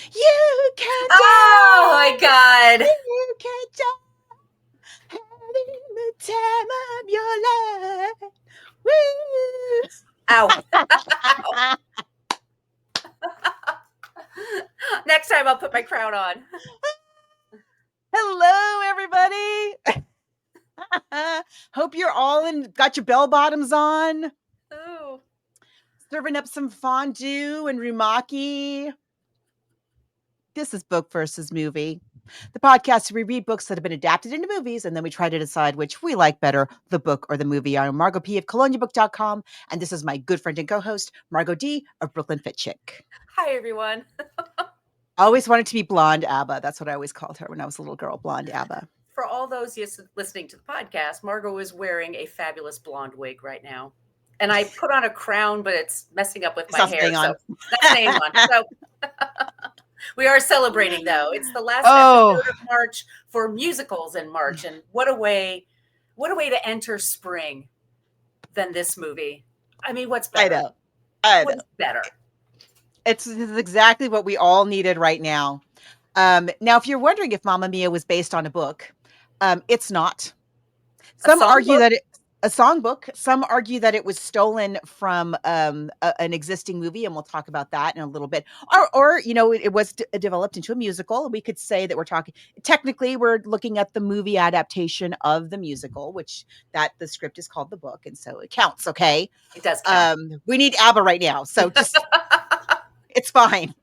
You can Oh my die. God. You can die. Having the time of your life. Woo. Ow. Next time I'll put my crown on. Hello, everybody. Hope you're all got your bell bottoms on. Ooh. Serving up some fondue and rumaki. This is Book versus Movie, the podcast where we read books that have been adapted into movies, and then we try to decide which we like better, the book or the movie. I'm Margot P. of coloniabook.com, and this is my good friend and co-host, Margot D. of Brooklyn Fit Chick. Hi, everyone. I always wanted to be Blonde ABBA. That's what I always called her when I was a little girl, Blonde ABBA. For all those listening to the podcast, Margot is wearing a fabulous blonde wig right now. And I put on a crown, but it's messing up with It's my not hair. staying on. So that's staying on. So we are celebrating, though. It's the last Oh, episode of March for musicals in March. And what a way to enter spring than this movie. I mean, what's better? I know. What's better? This is exactly what we all needed right now. Now, if you're wondering if Mamma Mia was based on a book, it's not. Some argue that a songbook. Some argue that it was stolen from an existing movie, and we'll talk about that in a little bit. Or it was developed into a musical. We could say that technically we're looking at the movie adaptation of the musical, which the script is called the book, and so it counts. Okay, it does count. We need ABBA right now, so just it's fine.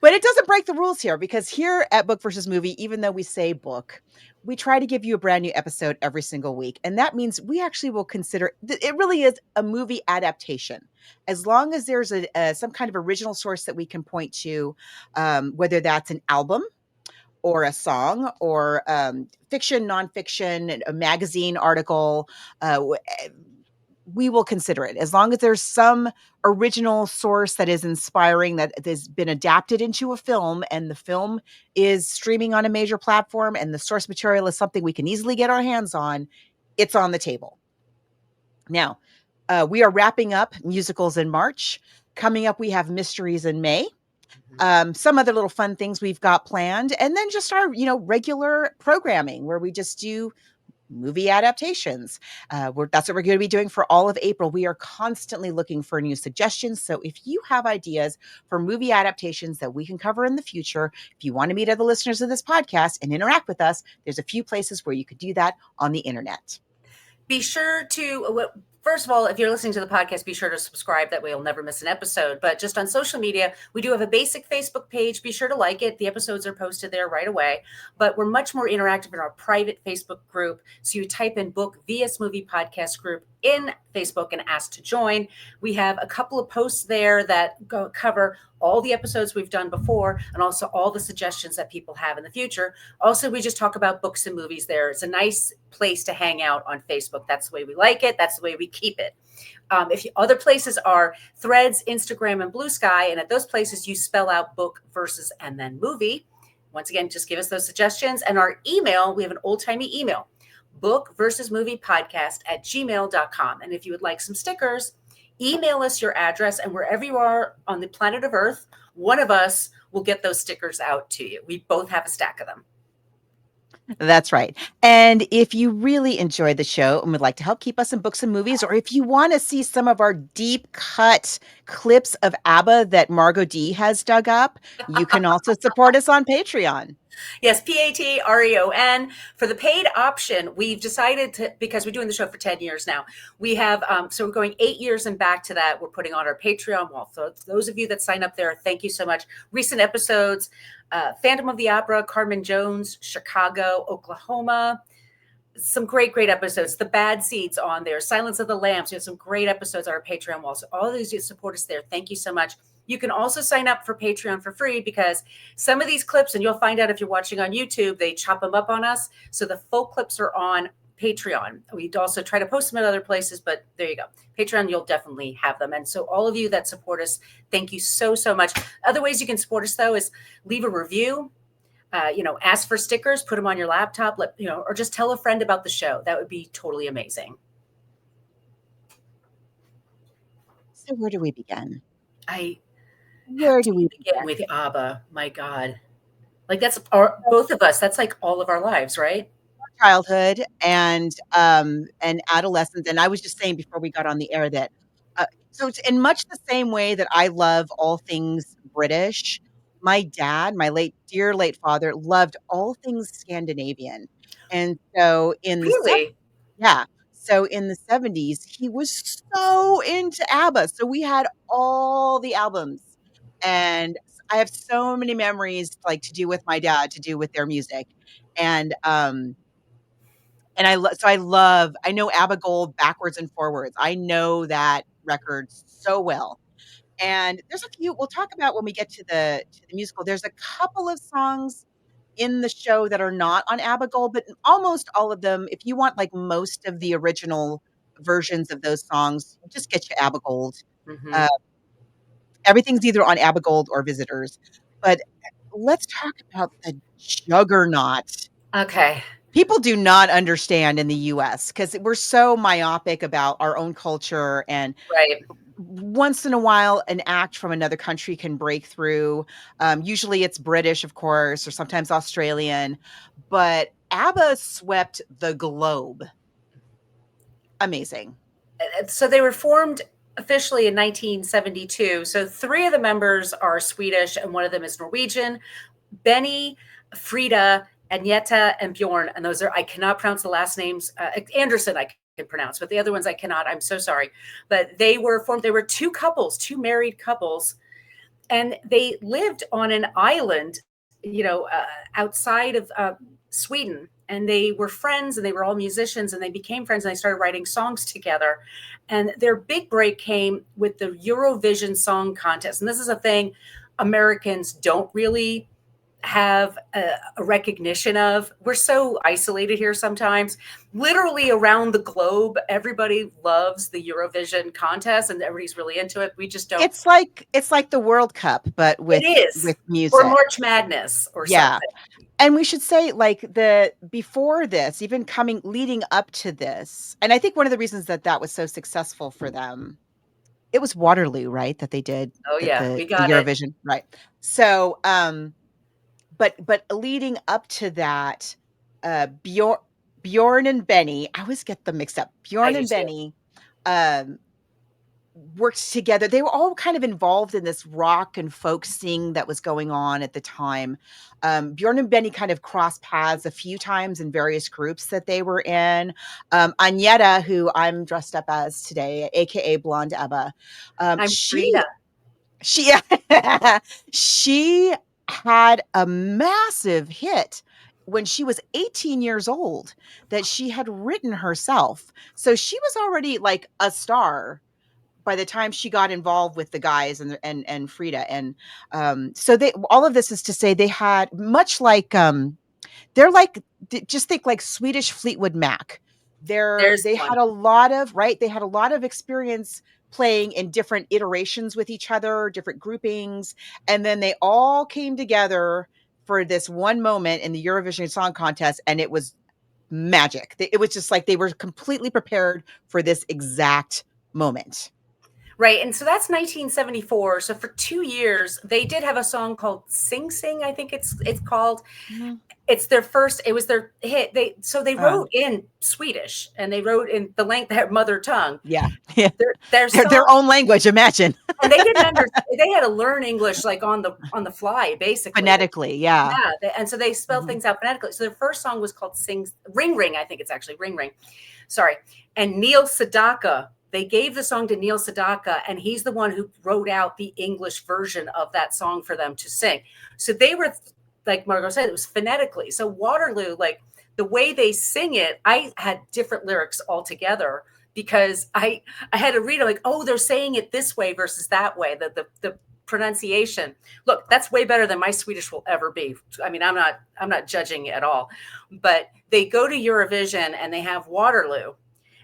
But it doesn't break the rules here, because here at Book versus Movie, even though we say book, we try to give you a brand new episode every single week. And that means we actually will consider it really is a movie adaptation. As long as there's some kind of original source that we can point to, whether that's an album or a song or fiction, nonfiction, a magazine article, we will consider it, as long as there's some original source that is inspiring, that has been adapted into a film, and the film is streaming on a major platform, and the source material is something we can easily get our hands on. It's on the table. Now, we are wrapping up musicals in March. Coming up, we have mysteries in May. Some other little fun things we've got planned, and then just our regular programming where we just do movie adaptations. That's what we're going to be doing for all of April. We are constantly looking for new suggestions. So if you have ideas for movie adaptations that we can cover in the future, if you want to meet other listeners of this podcast and interact with us, there's a few places where you could do that on the internet. Be sure to, first of all, if you're listening to the podcast, be sure to subscribe. That way you'll never miss an episode. But just on social media, we do have a basic Facebook page. Be sure to like it. The episodes are posted there right away. But we're much more interactive in our private Facebook group. So you type in Book vs. Movie Podcast group in Facebook and ask to join. We have a couple of posts there that cover all the episodes we've done before, and also all the suggestions that people have in the future. Also, we just talk about books and movies there. It's a nice place to hang out on Facebook. That's the way we like it. That's the way we keep it. Other places are Threads, Instagram, and Blue Sky. And at those places, you spell out book versus and then movie. Once again, just give us those suggestions. And our email, we have an old-timey email, book versus movie podcast @gmail.com. And if you would like some stickers, email us your address, and wherever you are on the planet of Earth, one of us will get those stickers out to you. We both have a stack of them. That's right. And if you really enjoyed the show and would like to help keep us in books and movies, or if you want to see some of our deep cut clips of ABBA that Margot D has dug up, you can also support us on Patreon. Yes, Patreon. For the paid option, we've decided to, because we're doing the show for 10 years now, we have, so we're going 8 years and back to that. We're putting on our Patreon wall. So those of you that sign up there, thank you so much. Recent episodes, Phantom of the Opera, Carmen Jones, Chicago, Oklahoma. Some great episodes. The Bad Seeds on there, Silence of the Lambs. We have some great episodes on our Patreon wall. So all of these, you support us there. Thank you so much. You can also sign up for Patreon for free, because some of these clips, and you'll find out if you're watching on YouTube, they chop them up on us. So the full clips are on Patreon. We also try to post them at other places, but there you go. Patreon, you'll definitely have them. And so all of you that support us, thank you so much. Other ways you can support us, though, is leave a review. Ask for stickers, put them on your laptop, or just tell a friend about the show. That would be totally amazing. So where do we begin? Where do we Begin with ABBA. My God. Like that's our both of us. That's like all of our lives, right? childhood and adolescence, and I was just saying before we got on the air that, so it's in much the same way that I love all things British, my dad, my dear late father, loved all things Scandinavian, and so in the Really? yeah. So in the '70s, he was so into ABBA. So we had all the albums, and I have so many memories, like, to do with my dad, to do with their music. And, I know ABBA Gold backwards and forwards. I know that record so well. And there's a few we'll talk about when we get to the musical. There's a couple of songs in the show that are not on ABBA Gold, but almost all of them, if you want, like, most of the original versions of those songs, just get you ABBA Gold. Hmm. Uh, Everything's either on ABBA Gold or Visitors. But let's talk about the juggernaut. Okay. People do not understand in the US because we're so myopic about our own culture, and Right. once in a while, an act from another country can break through. Usually it's British, of course, or sometimes Australian, but ABBA swept the globe. Amazing. So they were formed officially in 1972. So three of the members are Swedish and one of them is Norwegian. Benny, Frida, Agneta, and Bjorn. And those are, I cannot pronounce the last names. Anderson, I can pronounce, but the other ones I cannot. I'm so sorry. But they were formed, they were two couples, two married couples, and they lived on an island, outside of Sweden. And they were friends and they were all musicians and they became friends and they started writing songs together. And their big break came with the Eurovision Song Contest. And this is a thing Americans don't really have a recognition of. We're so isolated here sometimes. Literally around the globe, everybody loves the Eurovision contest and everybody's really into it. We just don't. It's like the World Cup, but It with is. Or music. March Madness or Yeah. something. And we should say, like, the before this, even coming leading up to this, and I think one of the reasons that that was so successful for them, it was Waterloo, right? That they did Oh yeah, we the got it. Eurovision, right? So, but leading up to that, Bjorn and Benny, I always get them mixed up. I Bjorn do and too. Benny, um, worked together. They were all kind of involved in this rock and folk scene that was going on at the time. Bjorn and Benny kind of crossed paths a few times in various groups that they were in. Agneta, who I'm dressed up as today, aka Blonde Ebba, I'm she Frida. she she had a massive hit when she was 18 years old that she had written herself. So she was already like a star by the time she got involved with the guys and Frida. And so they all of this is to say they had much like they're like just think like Swedish Fleetwood Mac. There's They one. had a lot of right. They had a lot of experience playing in different iterations with each other, different groupings, and then they all came together for this one moment in the Eurovision Song Contest, and it was magic. It was just like they were completely prepared for this exact moment. Right. And so that's 1974. So for 2 years, they did have a song called Sing Sing, I think it's called. Mhm. It was their hit. They Uh, wrote in Swedish and they wrote in the their mother tongue. yeah, yeah, Their their song, own language. Imagine and they didn't understand. They had to learn English like on the fly, basically. phonetically. Yeah. Yeah, and so they spelled Mhm. things out phonetically. So their first song was called "Sing Ring Ring." I think it's actually "Ring Ring." Sorry, and Neil Sedaka. They gave the song to Neil Sedaka, and he's the one who wrote out the English version of that song for them to sing. So they were, like Margot said, it was phonetically. So Waterloo, like the way they sing it, I had different lyrics altogether because I had to read it like, oh, they're saying it this way versus that way. The pronunciation. Look, that's way better than my Swedish will ever be. I mean, I'm not judging at all. But they go to Eurovision and they have Waterloo.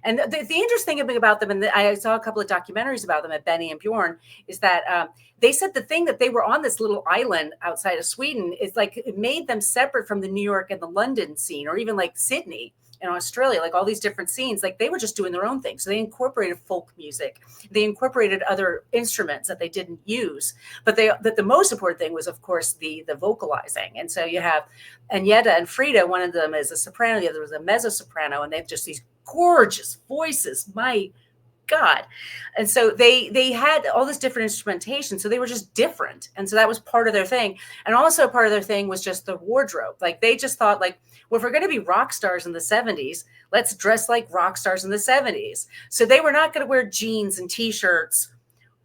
And the interesting thing about them, and I saw a couple of documentaries about them at Benny and Bjorn, is that they said the thing that they were on this little island outside of Sweden is like it made them separate from the New York and the London scene, or even like Sydney, in Australia, like all these different scenes, like they were just doing their own thing. So they incorporated folk music, they incorporated other instruments that they didn't use, but the most important thing was, of course, the vocalizing. And so you have Agneta and Frida. One of them is a soprano, the other was a mezzo soprano, and they have just these gorgeous voices. My God. And so they had all this different instrumentation. So they were just different. And so that was part of their thing. And also part of their thing was just the wardrobe. Like they just thought like, well, if we're going to be rock stars in the 70s, let's dress like rock stars in the 70s. So they were not going to wear jeans and t-shirts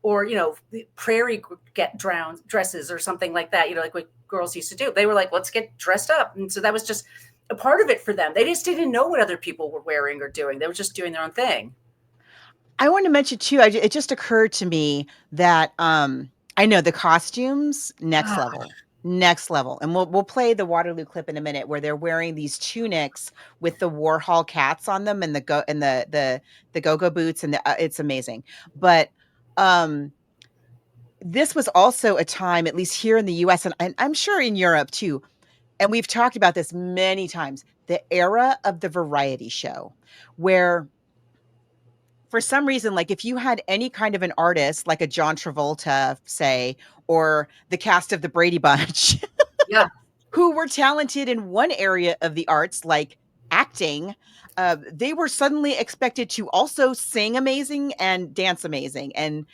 or, you know, prairie get drowned dresses or something like that, you know, like what girls used to do. They were like, let's get dressed up. And so that was just a part of it for them. They just didn't know what other people were wearing or doing. They were just doing their own thing. I want to mention too, it just occurred to me that I know the costumes next level, and we'll play the Waterloo clip in a minute where they're wearing these tunics with the Warhol cats on them and the go-go boots, and it's amazing. But this was also a time, at least here in the U.S. and I'm sure in Europe too, and we've talked about this many times, the era of the variety show, where for some reason, like if you had any kind of an artist, like a John Travolta, say, or the cast of the Brady Bunch, Yeah, who were talented in one area of the arts, like acting, they were suddenly expected to also sing amazing and dance amazing. And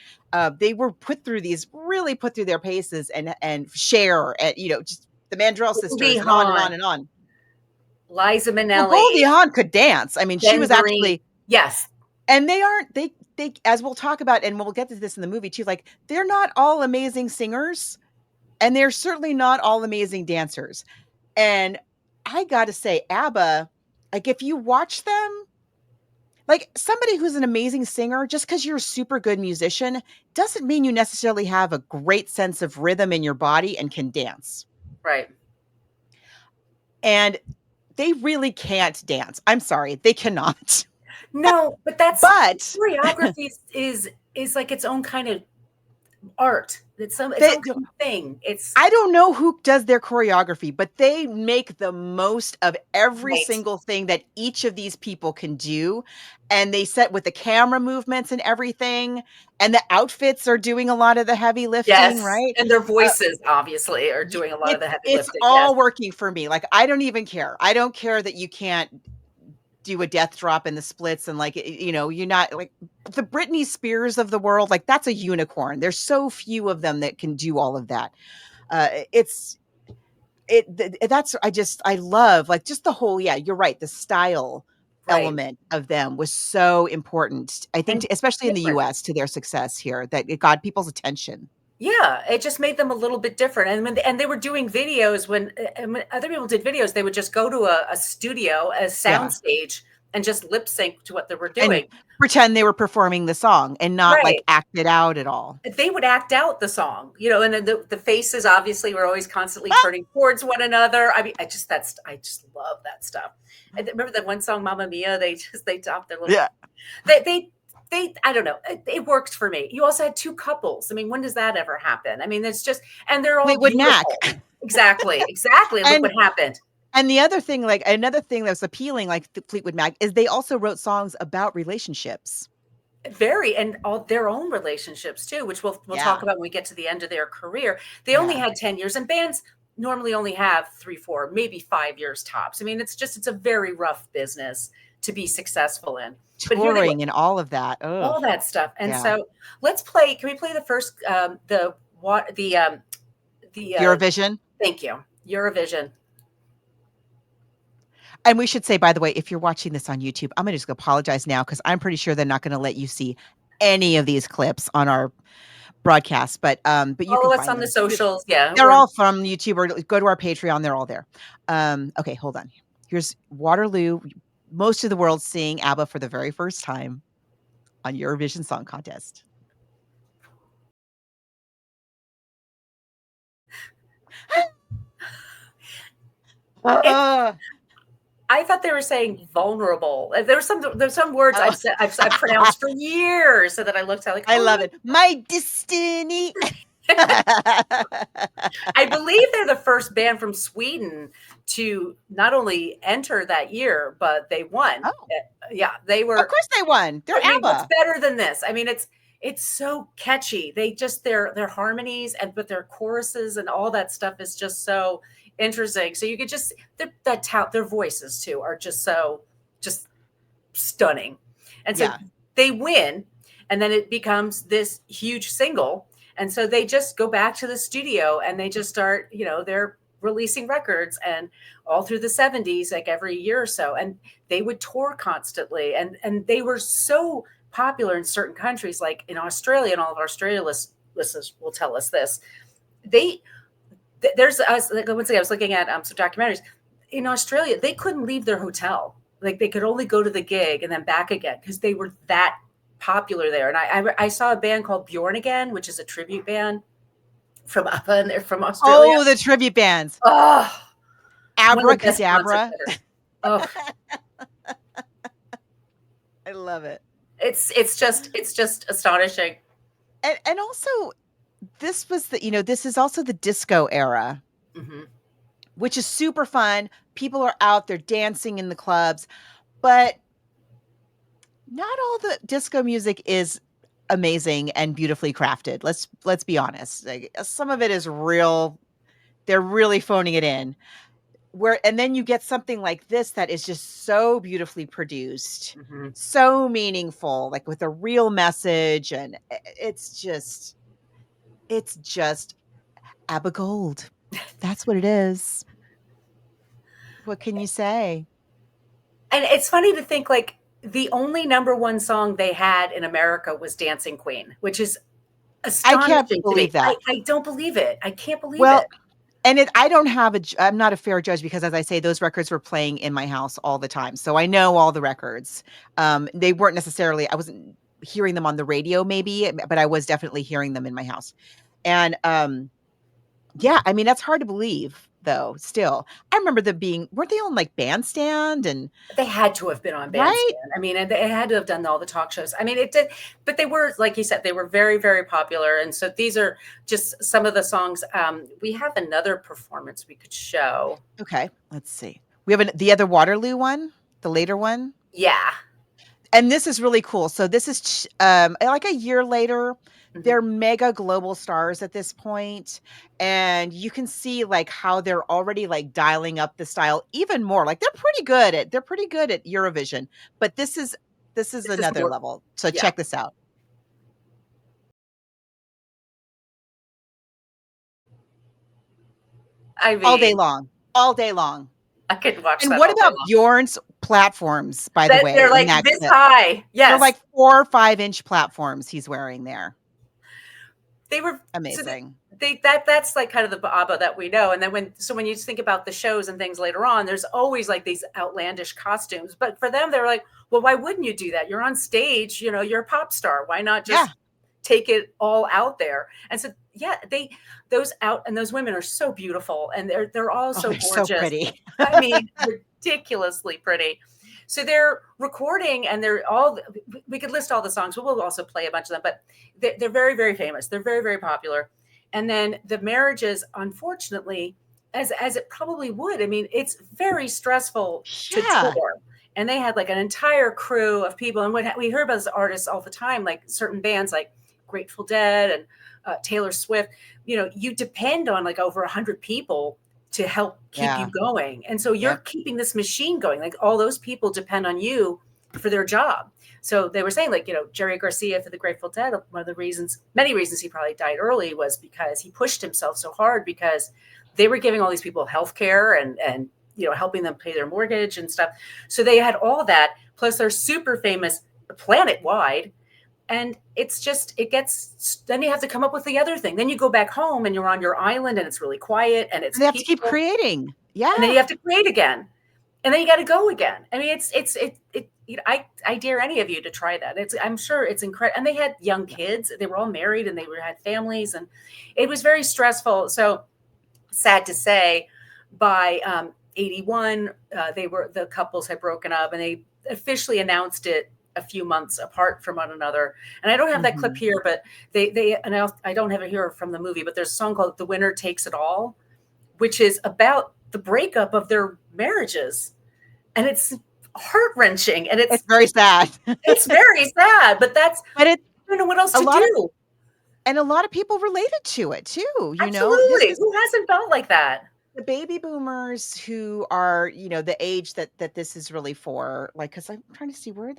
they were put through their paces and share, and, you know, just the Mandrell sisters and on and on and on. Liza Well, Minnelli, Goldie Hawn could dance. I mean, she Ben was Vereen. actually, Yes. and they as we'll talk about, and we'll get to this in the movie too, like they're not all amazing singers, and they're certainly not all amazing dancers. And I gotta say, ABBA, like if you watch them, like somebody who's an amazing singer, just because you're a super good musician, doesn't mean you necessarily have a great sense of rhythm in your body and can dance. Right. And they really can't dance. I'm sorry, they cannot. No, but choreography is like its own kind of art. It's own thing. I don't know who does their choreography, but they make the most of every single thing that each of these people can do. And they set with the camera movements and everything. And the outfits are doing a lot of the heavy lifting, right? And their voices obviously are doing a lot of the heavy lifting. It's all working for me. Like, I don't even care. I don't care that you can't do a death drop in the splits, and like, you know, you're not like the Britney Spears of the world. Like, that's a unicorn. There's so few of them that can do all of that. I love like just the whole, yeah, you're right. The style element of them was so important, I think, especially in the US, to their success here, that it got people's attention. Yeah, it just made them a little bit different. And they were doing videos when other people did videos, they would just go to a studio, a soundstage, and just lip sync to what they were doing. And pretend they were performing the song and not like act it out at all. They would act out the song, you know, and then the faces obviously were always constantly turning towards one another. I mean, I just love that stuff. I remember that one song, Mamma Mia, they dropped their little, they I don't know. It worked for me. You also had two couples. I mean, when does that ever happen? I mean, it's just, and they're all Fleetwood Mac. Exactly. Look what happened. And the other thing, like another thing that was appealing, like Fleetwood Mac, is they also wrote songs about relationships. And all their own relationships too, which we'll talk about when we get to the end of their career. They only had 10 years, and bands normally only have 3, 4, maybe 5 years tops. I mean, it's a very rough business to be successive in. Touring and all of that. Ugh. All that stuff. And so can we play the first, the Eurovision? Thank you. Eurovision. And we should say, by the way, if you're watching this on YouTube, I'm going to just apologize now, because I'm pretty sure they're not going to let you see any of these clips on our broadcast. But you can follow us find on them. The socials. Yeah. They're all from YouTube, or go to our Patreon. They're all there. Okay, hold on. Here's Waterloo. Most of the world seeing ABBA for the very first time on Eurovision Song Contest. I thought they were saying vulnerable. There's some words I've pronounced for years, so that I looked at like, I love it. My destiny. I believe they're the first band from Sweden to not only enter that year, but they won. Oh, Yeah, they of were. course they won. They're I mean, what's ABBA. better than this? I mean, it's so catchy. They just their harmonies and but their choruses and all that stuff is just so interesting. So you could just their voices too are just stunning. And so Yeah. they win, and then it becomes this huge single. And so they just go back to the studio and they just start, they're releasing records and all through the 70s, like every year or so. And they would tour constantly. And they were so popular in certain countries, like in Australia, and all of our Australia listeners will tell us this. There's us, like, once again, I was looking at some documentaries. In Australia, they couldn't leave their hotel. Like they could only go to the gig and then back again because they were that popular there. And I saw a band called Bjorn Again, which is a tribute band from ABBA, and they're from Australia. Oh, the tribute bands. Oh, one of the best concerts Abracadabra. ever. Oh, I love it. it's just astonishing. And also this was this is also the disco era, Mhm. which is super fun. People are out there dancing in the clubs, but not all the disco music is amazing and beautifully crafted. Let's be honest. Like, some of it is real. They're really phoning it in. And then you get something like this that is just so beautifully produced, Mhm. so meaningful, like with a real message, and it's just ABBA Gold. That's what it is. What can you say? And it's funny to think, like, the only number one song they had in America was Dancing Queen, which is I can't astonishing to believe me. that. I don't believe it. I can't believe Well, it. and I'm not a fair judge because, as I say, those records were playing in my house all the time. So I know all the records. They weren't necessarily, I wasn't hearing them on the radio maybe, but I was definitely hearing them in my house. And yeah, I mean, that's hard to believe though, still. I remember weren't they on like Bandstand and They had to have been on right? Bandstand. I mean, and they had to have done all the talk shows. I mean, it did, but they were, like you said, they were very, very popular. And so these are just some of the songs. We have another performance we could show. Okay, let's see. We have the other Waterloo one, the later one. Yeah. And this is really cool. So this is like a year later. Mhm. They're mega global stars at this point, and you can see like how they're already like dialing up the style even more. Like they're pretty good at Eurovision, but this is This is another more, level. So yeah. check this out. I All day mean, long. All day long. I could watch And that what all day about long. Bjorn's platforms, by the That way, they're in like that this clip? high. They're Yes. like 4 or 5-inch platforms he's wearing there. They were so Amazing. that's like kind of the ABBA that we know. And then when you think about the shows and things later on, there's always like these outlandish costumes. But for them, they're like, well, why wouldn't you do that? You're on stage, you're a pop star. Why not Yeah. just take it all out there? And so yeah, those women are so beautiful, and they're all Oh, so they're so gorgeous. pretty. I mean, ridiculously pretty. So they're recording, and we could list all the songs, but we'll also play a bunch of them. But they're very, very famous. They're very, very popular. And then the marriages, unfortunately, as it probably would. I mean, it's very stressful to Yeah. tour. And they had like an entire crew of people. And what we hear about as artists all the time, like certain bands like Grateful Dead and Taylor Swift, you depend on like over 100 people to help keep you Yeah. going. And so you're Yep. keeping this machine going. Like all those people depend on you for their job. So they were saying, like, Jerry Garcia for the Grateful Dead, one of the many reasons he probably died early was because he pushed himself so hard because they were giving all these people health care and helping them pay their mortgage and stuff. So they had all that. Plus they're super famous planet wide. And then you have to come up with the other thing. Then you go back home and you're on your island and it's really quiet and it's And they have to keep peaceful. creating. Yeah. And then you have to create again. And then you got to go again. I mean, I dare any of you to try that. I'm sure it's incredible. And they had young kids. They were all married and had families, and it was very stressful. So sad to say, by 81, the couples had broken up, and they officially announced it a few months apart from one another. And I don't have that clip here, but I don't have it here from the movie, but there's a song called The Winner Takes It All, which is about the breakup of their marriages. And it's heart-wrenching, and It's very sad. it's very sad, but I don't know what else to do. And a lot of people related to it too, you know? Absolutely. Who hasn't felt like that? The baby boomers who are, the age that this is really for, like, because I'm trying to see where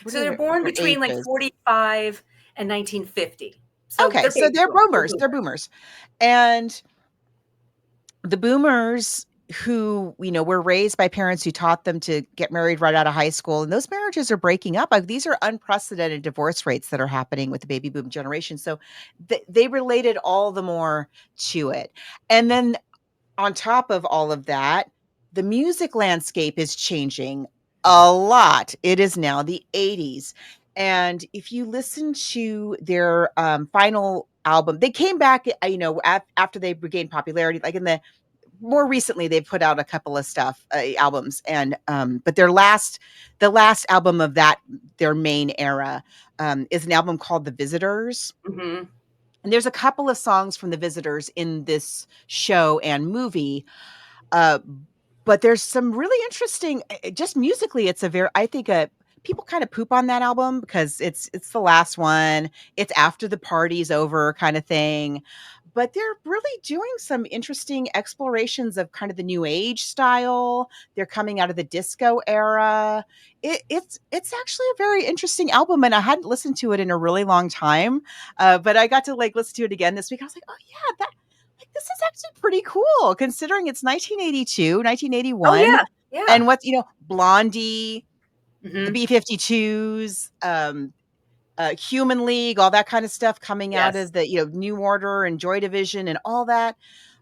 So they're born between like 45 and 1950. So they're boomers. They're boomers. And the boomers who, were raised by parents who taught them to get married right out of high school, and those marriages are breaking up. Like, these are unprecedented divorce rates that are happening with the baby boom generation. So they related all the more to it. And then on top of all of that, the music landscape is changing a lot. It is now the 80s. And if you listen to their final album, they came back, after they regained popularity, like more recently, they've put out a couple of albums, and but the last album of their main era is an album called The Visitors. Mm-hmm. And there's a couple of songs from The Visitors in this show and movie. But there's some really interesting, just musically, I think people kind of poop on that album because it's the last one. It's after the party's over kind of thing. But they're really doing some interesting explorations of kind of the new age style. They're coming out of the disco era. It's actually a very interesting album, and I hadn't listened to it in a really long time. But I got to listen to it again this week. I was like, oh yeah, this is actually pretty cool considering it's 1982, 1981. Oh yeah, yeah. And what's Blondie, the B-52s, Human League, all that kind of stuff coming out of the New Order and Joy Division and all that.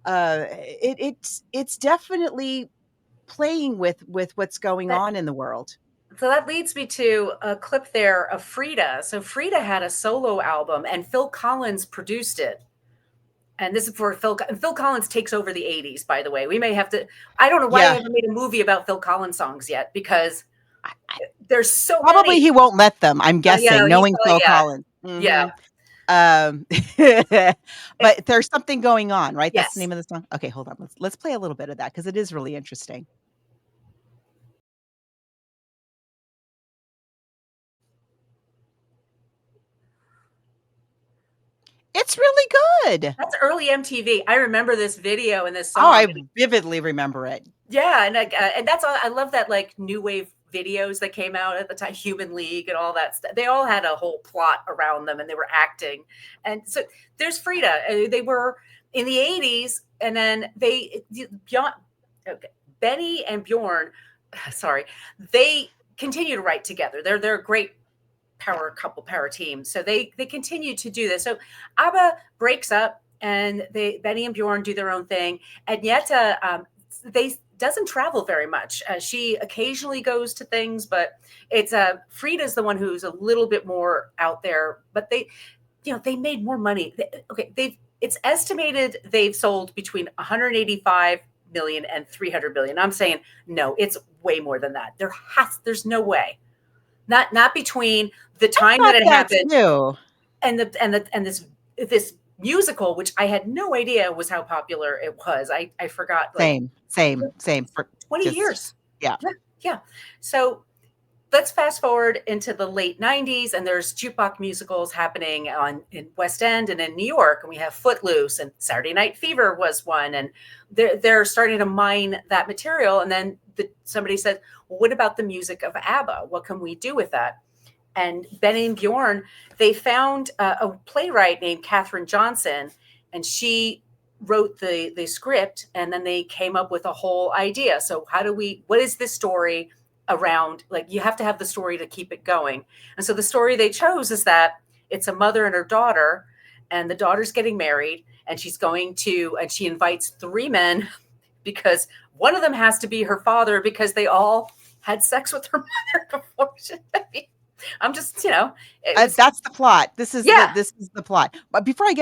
It's definitely playing with what's going on in the world. So that leads me to a clip there of Frida. So Frida had a solo album, and Phil Collins produced it. And this is for Phil Collins takes over the 80s, by the way. We may have to, I don't know why I haven't made a movie about Phil Collins songs yet, because there's so probably many. He won't let them, I'm guessing, knowing Phil Collins. Mm-hmm. Yeah. But there's something going on, right? Yes. That's the name of the song. Okay, hold on. Let's play a little bit of that because it is really interesting. It's really good. That's early MTV. I remember this video and this song. Oh, I vividly remember it. Yeah, and that's all. I love that new wave videos that came out at the time, Human League and all that stuff. They all had a whole plot around them, and they were acting. And so there's Frida. They were in the 80s, and then Benny and Bjorn, they continue to write together. They're a great power team. So they continue to do this. So ABBA breaks up, and Benny and Bjorn do their own thing. And yet doesn't travel very much. She occasionally goes to things, but it's Frida's the one who's a little bit more out there. But they made more money. It's estimated they've sold between 185 million and 300 million. I'm saying no, it's way more than that. There's no way. Not between the time that it happened and this musical, which I had no idea was how popular it was. I forgot. Same. For 20 years. Yeah. So let's fast forward into the late 90s, and there's jukebox musicals happening in West End and in New York, and we have Footloose, and Saturday Night Fever was one, and they're starting to mine that material. And then somebody said, well, what about the music of ABBA? What can we do with that? And Benny and Bjorn, they found a playwright named Katherine Johnson, and she wrote the script, and then they came up with a whole idea. So what is this story around? You have to have the story to keep it going. And so the story they chose is that it's a mother and her daughter, and the daughter's getting married, and she invites 3 men because one of them has to be her father because they all had sex with her mother before. I'm just, that's the plot. This is the plot. But before we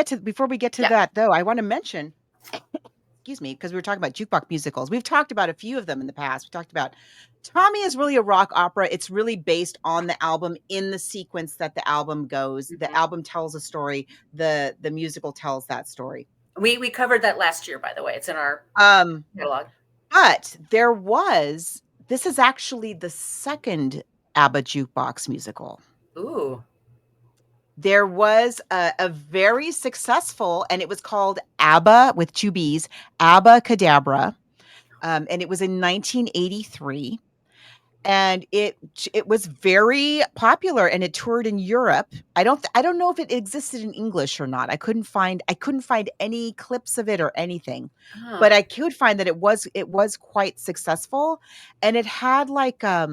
get to that, though, I want to mention excuse me, because we were talking about jukebox musicals. We've talked about a few of them in the past. We talked about Tommy is really a rock opera. It's really based on the album in the sequence that the album goes. The Mhm. album tells a story. The musical tells that story. We covered that last year, by the way. It's in our Um, catalog. but there was this is actually the second ABBA jukebox musical. Ooh. There was a very successful, and it was called ABBA with two B's, ABBA Cadabra, and it was in 1983. And it was very popular, and it toured in Europe. I don't know if it existed in English or not. I couldn't find any clips of it or anything, Huh. but I could find that it was quite successful, and it had like a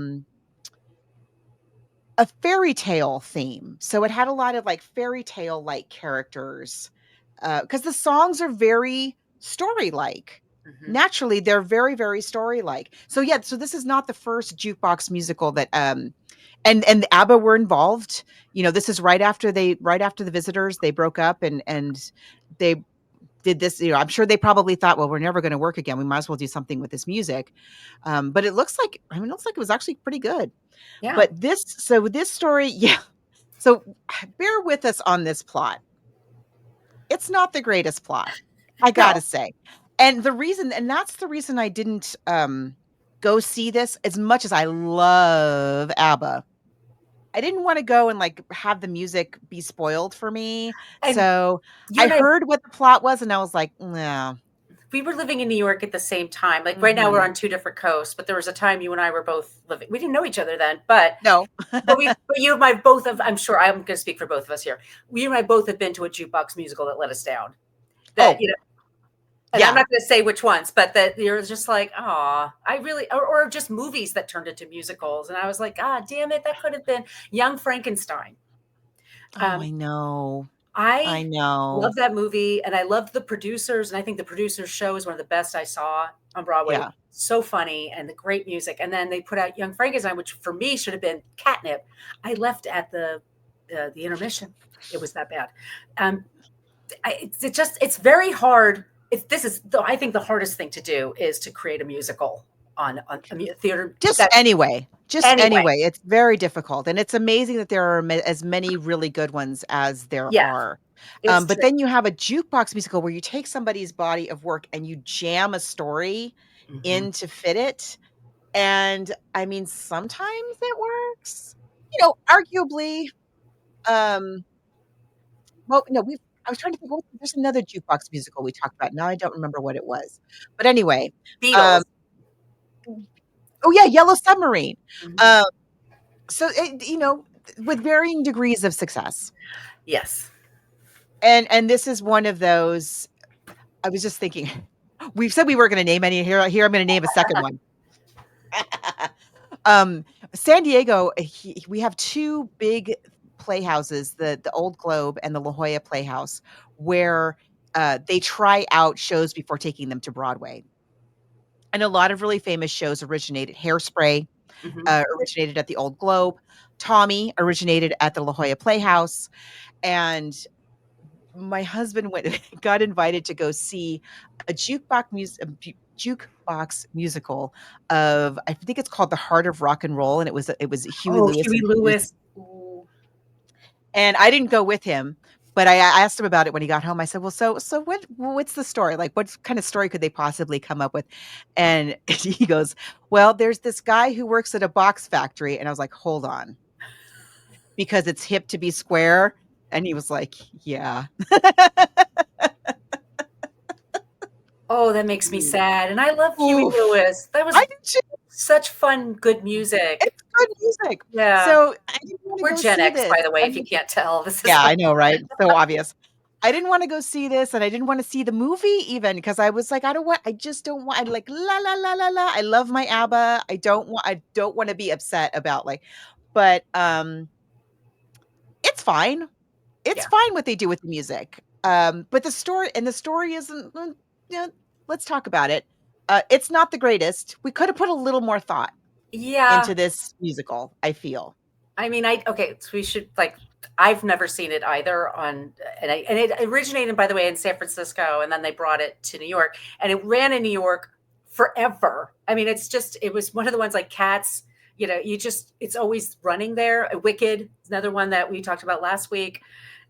fairy tale theme. So it had a lot of like fairy tale like characters, because the songs are very story like. Mhm. Naturally, they're very, very story like. So yeah, so this is not the first jukebox musical that and the ABBA were involved. You know, this is right after the Visitors, they broke up and they did this. You know, I'm sure they probably thought, well, we're never going to work again. We might as well do something with this music. But it looks like, I mean, it looks like it was actually pretty good. Yeah. But this story, yeah. So bear with us on this plot. It's not the greatest plot, I No. gotta say. And that's the reason I didn't go see this as much as I love ABBA. I didn't want to go and like have the music be spoiled for me. And So you I and I, heard what the plot was and I was like, no. we were living in New York at the same time. Like right now, we're Hmm. on two different coasts, but there was a time you and I were both living. We didn't know each other then, but No. but you and I both have. I'm sure I'm going to speak for both of us here. We and I both have been to a jukebox musical that let us down. That Oh, and I'm yeah. not going to say which ones, but that you're just like, oh, I really, or just movies that turned into musicals, and I was like, ah, damn it, that could have been Young Frankenstein. Oh, Um, I know. I I know. love that movie, and I love the producers, and I think the producers show is one of the best I saw on Broadway. Yeah. So funny and the great music, and then they put out Young Frankenstein, which for me should have been catnip. I left at the intermission. It was that bad. Um, it's very hard. This is I think the hardest thing to do is to create a musical on a theater Just that anyway, anyway. it's very difficult, and it's amazing that there are as many really good ones as there Yeah, are. it's But true. then you have a jukebox musical where you take somebody's body of work and you jam a story Mhm. in to fit it, and I mean, sometimes it works. You know, arguably, um, well, no, we I was trying to think, there's another jukebox musical we talked about, now I don't remember what it was. But anyway, um Beatles. oh, yeah, Yellow Submarine. Mhm. Um So, you know, with varying degrees of success. Yes. And this is one of those. I was just thinking, we said we weren't gonna name any here I'm gonna name a second one. Um, San Diego, we have 2 big playhouses, the Old Globe and the La Jolla Playhouse, where, they try out shows before taking them to Broadway. And a lot of really famous shows originated. Hairspray, Mhm. originated at the Old Globe. Tommy originated at the La Jolla Playhouse, and my husband went got invited to go see a jukebox musical of, I think it's called The Heart of Rock and Roll, and it was Huey Oh, Lewis Huey and Lewis. Ooh. and I didn't go with him, but I asked him about it when he got home. I said, "Well, so what's the story? Like, what kind of story could they possibly come up with?" And he goes, "Well, there's this guy who works at a box factory," and I was like, "Hold on, because it's hip to be square." And he was like, "Yeah." Oh, that makes me sad, and I love Huey Oof. Lewis. That I was do too. such fun, good music. It's good music. Yeah. So, I didn't wanna We're go Gen see X, this. by the way, I if you mean, can't tell. This is yeah, like I know, right? So obvious. I didn't wanna go see this, and I didn't wanna see the movie even because I was like, I just don't want, I like, "La, la, la, la, la." I love my ABBA. I don't wanna be upset about, like, but, it's fine. It's yeah. fine what they do with the music. But the story isn't, yeah, let's talk about it. It's not the greatest. We coulda put a little more thought Yeah. into this musical, I feel. I mean, I okay, so we should like I've never seen it either and it originated, by the way, in San Francisco, and then they brought it to New York, and it ran in New York forever. I mean, it was one of the ones like Cats, it's always running there. Wicked is another one that we talked about last week.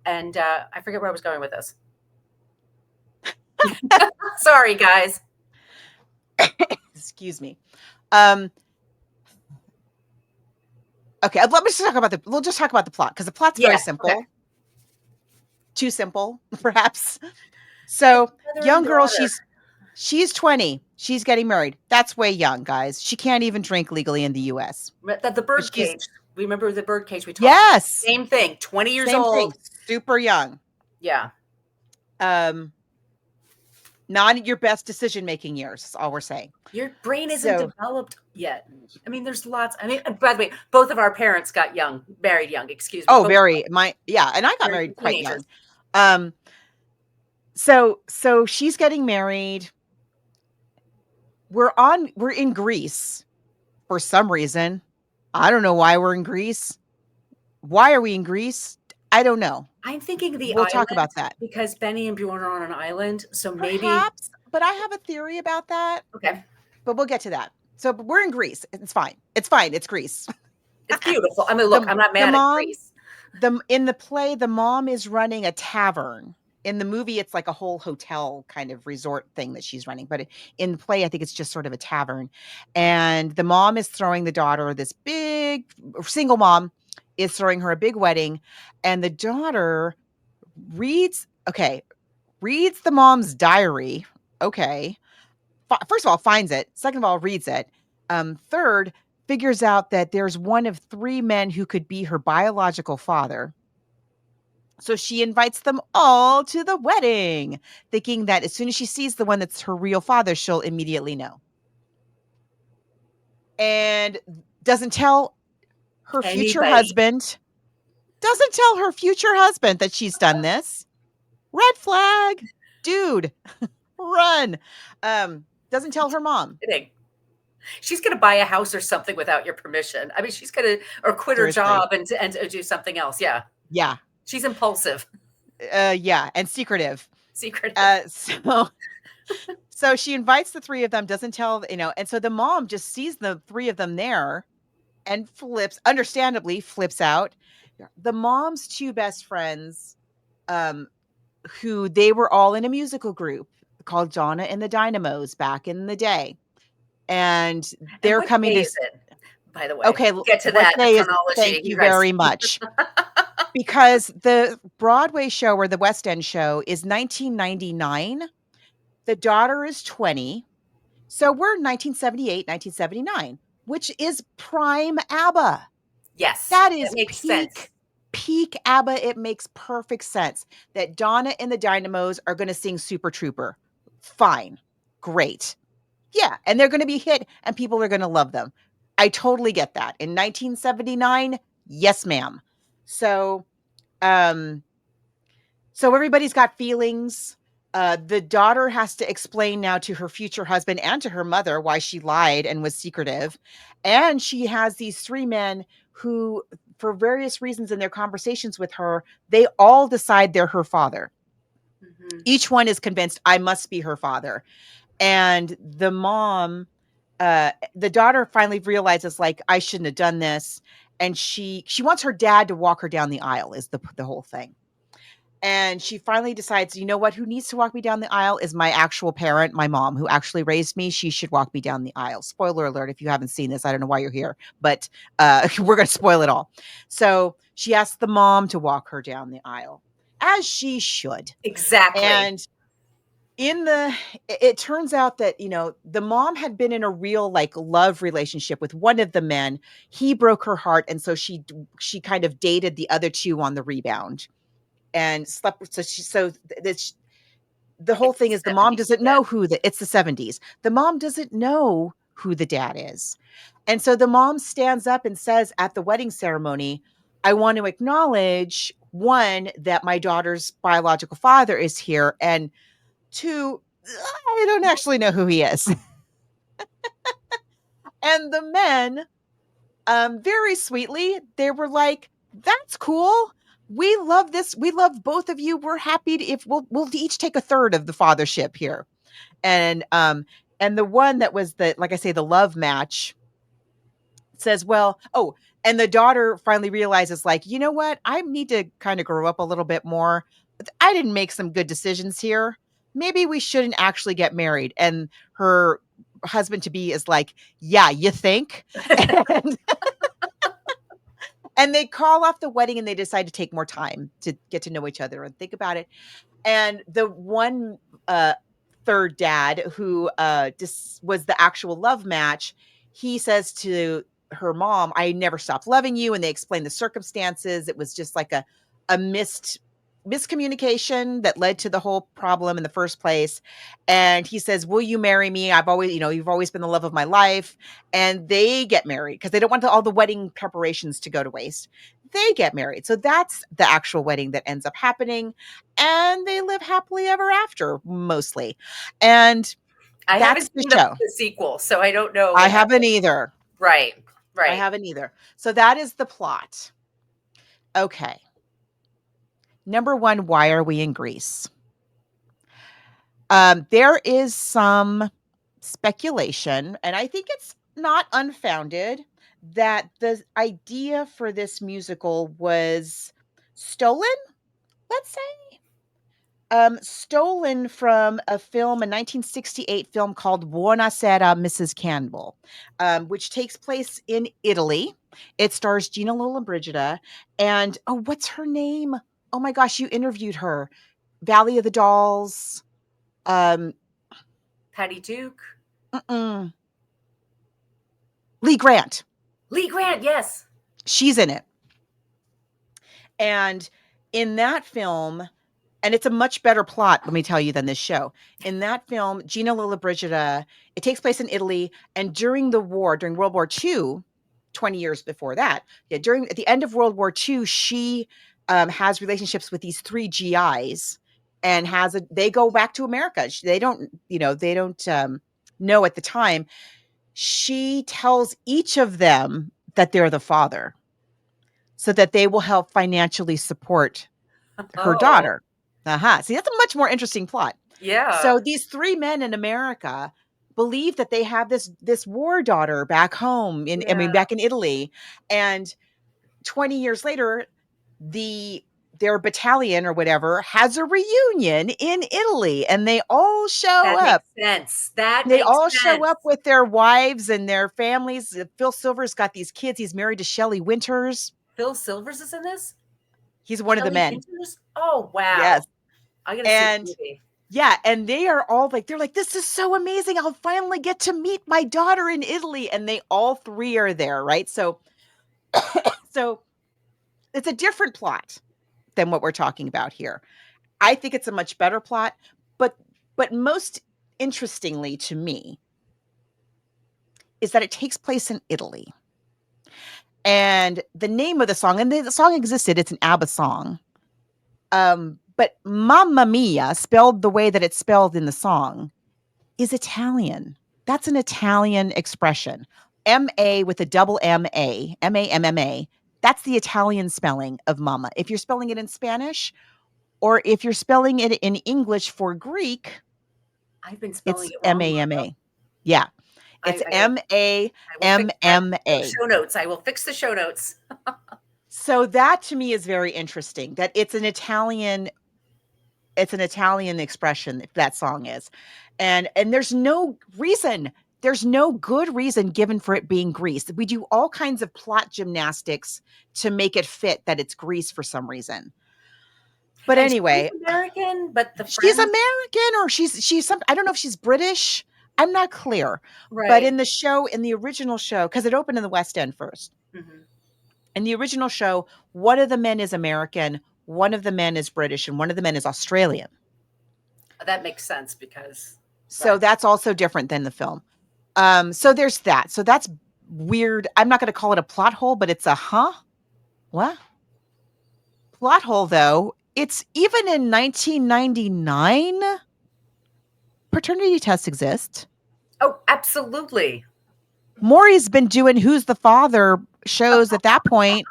And I forget where I was going with this. Sorry, guys. Excuse me. Okay, we'll just talk about the plot, because the plot's very simple. Okay. Too simple, perhaps. So, young girl, she's 20. She's getting married. That's way young, guys. She can't even drink legally in the US. The birdcage. Remember the birdcage we talked about? Yes. Same thing. 20 years old. Super young. Yeah. Not in your best decision-making years, is all we're saying. Your brain isn't developed yet. I mean, there's lots. I mean, by the way, both of our parents got married young, excuse me. Oh, and I got married quite young. So she's getting married. We're in Greece for some reason. I don't know why we're in Greece. Why are we in Greece? I don't know. I'm thinking we'll talk about that, because Benny and Bjorn are on an island. So maybe, but I have a theory about that. Okay, but we'll get to that. So we're in Greece. It's fine. It's fine. It's Greece. It's beautiful. I mean, look, I'm not mad at Greece. In the play, the mom is running a tavern. In the movie, it's like a whole hotel kind of resort thing that she's running. But in the play, I think it's just sort of a tavern. And the mom is throwing the daughter, this big single mom is throwing her a big wedding. And the daughter reads the mom's diary. Okay. First of all, finds it. Second of all, reads it. Third, figures out that there's one of 3 men who could be her biological father. So she invites them all to the wedding, thinking that as soon as she sees the one that's her real father, she'll immediately know. And doesn't tell her future husband. Doesn't tell her future husband that she's done this. Red flag. Dude, run. Doesn't tell her mom. She's going to buy a house or something without your permission. I mean, she's going to, or quit her job and do something else. Yeah. Yeah. She's impulsive. Yeah. And secretive. So she invites the 3 of them, doesn't tell, and so the mom just sees the 3 of them there and understandably flips out. The mom's 2 best friends, who they were all in a musical group called Donna and the Dynamos back in the day. And they're coming to, by the way. Okay, get to that chronology. Thank you very much. Because the Broadway show, or the West End show, is 1999. The daughter is 20. So we're 1978, 1979, which is prime ABBA. Yes. That is peak ABBA. It makes perfect sense that Donna and the Dynamos are going to sing Super Trouper. Fine. Great. Yeah. And they're going to be hit and people are going to love them. I totally get that. In 1979, yes, ma'am. So everybody's got feelings. The daughter has to explain now to her future husband and to her mother why she lied and was secretive. And she has these 3 men who, for various reasons in their conversations with her, they all decide they're her father. Mm-hmm. Each one is convinced, I must be her father. And the mom, the daughter finally realizes, like, I shouldn't have done this. And she wants her dad to walk her down the aisle is the whole thing. And she finally decides, you know what, who needs to walk me down the aisle is my actual parent, my mom, who actually raised me. She should walk me down the aisle. Spoiler alert, if you haven't seen this, I don't know why you're here, but we're going to spoil it all. So she asks the mom to walk her down the aisle, as she should. Exactly. And it turns out that, the mom had been in a real, like, love relationship with one of the men. He broke her heart. And so she kind of dated the other 2 on the rebound. And slept. So the whole thing is the mom doesn't know it's the 70s. The mom doesn't know who the dad is. And so the mom stands up and says at the wedding ceremony, I want to acknowledge, 1, that my daughter's biological father is here. And 2, I don't actually know who he is. And the men, very sweetly, they were like, that's cool. we love this. We love both of you. We're happy to, if we'll each take a third of the fathership here. And the one that was the, like I say, the love match says, well, oh, and the daughter finally realizes, like, you know what? I need to kind of grow up a little bit more. I didn't make some good decisions here. Maybe we shouldn't actually get married. And her husband to be is like, yeah, you think? and, and they call off the wedding and they decide to take more time to get to know each other and think about it. And the one third dad who was the actual love match, he says to her mom, I never stopped loving you. And they explain the circumstances. It was just like a miscommunication that led to the whole problem in the first place. And he says, will you marry me? I've always, you've always been the love of my life. And they get married because they don't want all the wedding preparations to go to waste. They get married. So that's the actual wedding that ends up happening. And they live happily ever after, mostly. And I that's haven't the seen show. the sequel, so I don't know. I haven't either. Right. I haven't either. So that is the plot. Okay. Number one, why are we in Greece? There is some speculation, and I think it's not unfounded, that the idea for this musical was stolen, let's say. Stolen from a 1968 film called Buonasera, Mrs. Campbell, which takes place in Italy. It stars Gina Lollobrigida and, oh, what's her name? Oh my gosh, you interviewed her. Valley of the Dolls. Patty Duke. Lee Grant. Lee Grant, yes. She's in it. And in that film, and it's a much better plot, let me tell you, than this show. In that film, Gina Lollobrigida, it takes place in Italy, and during World War II, 20 years before that, at the end of World War II, she has relationships with these 3 GIs, and they go back to America. They don't know at the time. She tells each of them that they're the father, so that they will help financially support her daughter. See, that's a much more interesting plot. Yeah. So these 3 men in America believe that they have this war daughter back home back in Italy. And 20 years later, their battalion or whatever has a reunion in Italy, and they all show up. They all show up with their wives and their families. Phil Silver's got these kids. He's married to Shelley Winters. Phil Silvers is in this? He's one of the men. Winters? Oh, wow. Yes. I gotta see the movie. Yeah, and they are all like, they're like, this is so amazing. I'll finally get to meet my daughter in Italy. And they all 3 are there, right? So it's a different plot than what we're talking about here. I think it's a much better plot, but most interestingly to me is that it takes place in Italy. And the name of the song, and the song existed, it's an ABBA song. But Mamma Mia, spelled the way that it's spelled in the song, is Italian. That's an Italian expression. M-A with a double M-A, M-A-M-M-A. That's the Italian spelling of mama. If you're spelling it in Spanish, or if you're spelling it in English for Greek, I've been spelling it wrong. M-A-M-A. Yeah. It's M-A-M-M-A. Show notes. I will fix the show notes. So that to me is very interesting, that it's an Italian expression, that song is. And there's no reason, there's no good reason given for it being Greece. We do all kinds of plot gymnastics to make it fit that it's Greece for some reason. But anyway, she's American, but she's American, or she's some, I don't know if she's British. I'm not clear. Right. But in the original show, because it opened in the West End first. Mm-hmm. In the original show, one of the men is American, one of the men is British, and one of the men is Australian. That makes sense because. So that's also different than the film. So there's that. So that's weird. I'm not going to call it a plot hole, but it's a what? Plot hole, though. It's even in 1999, paternity tests exist. Oh, absolutely. Maury's been doing Who's the Father shows at that point.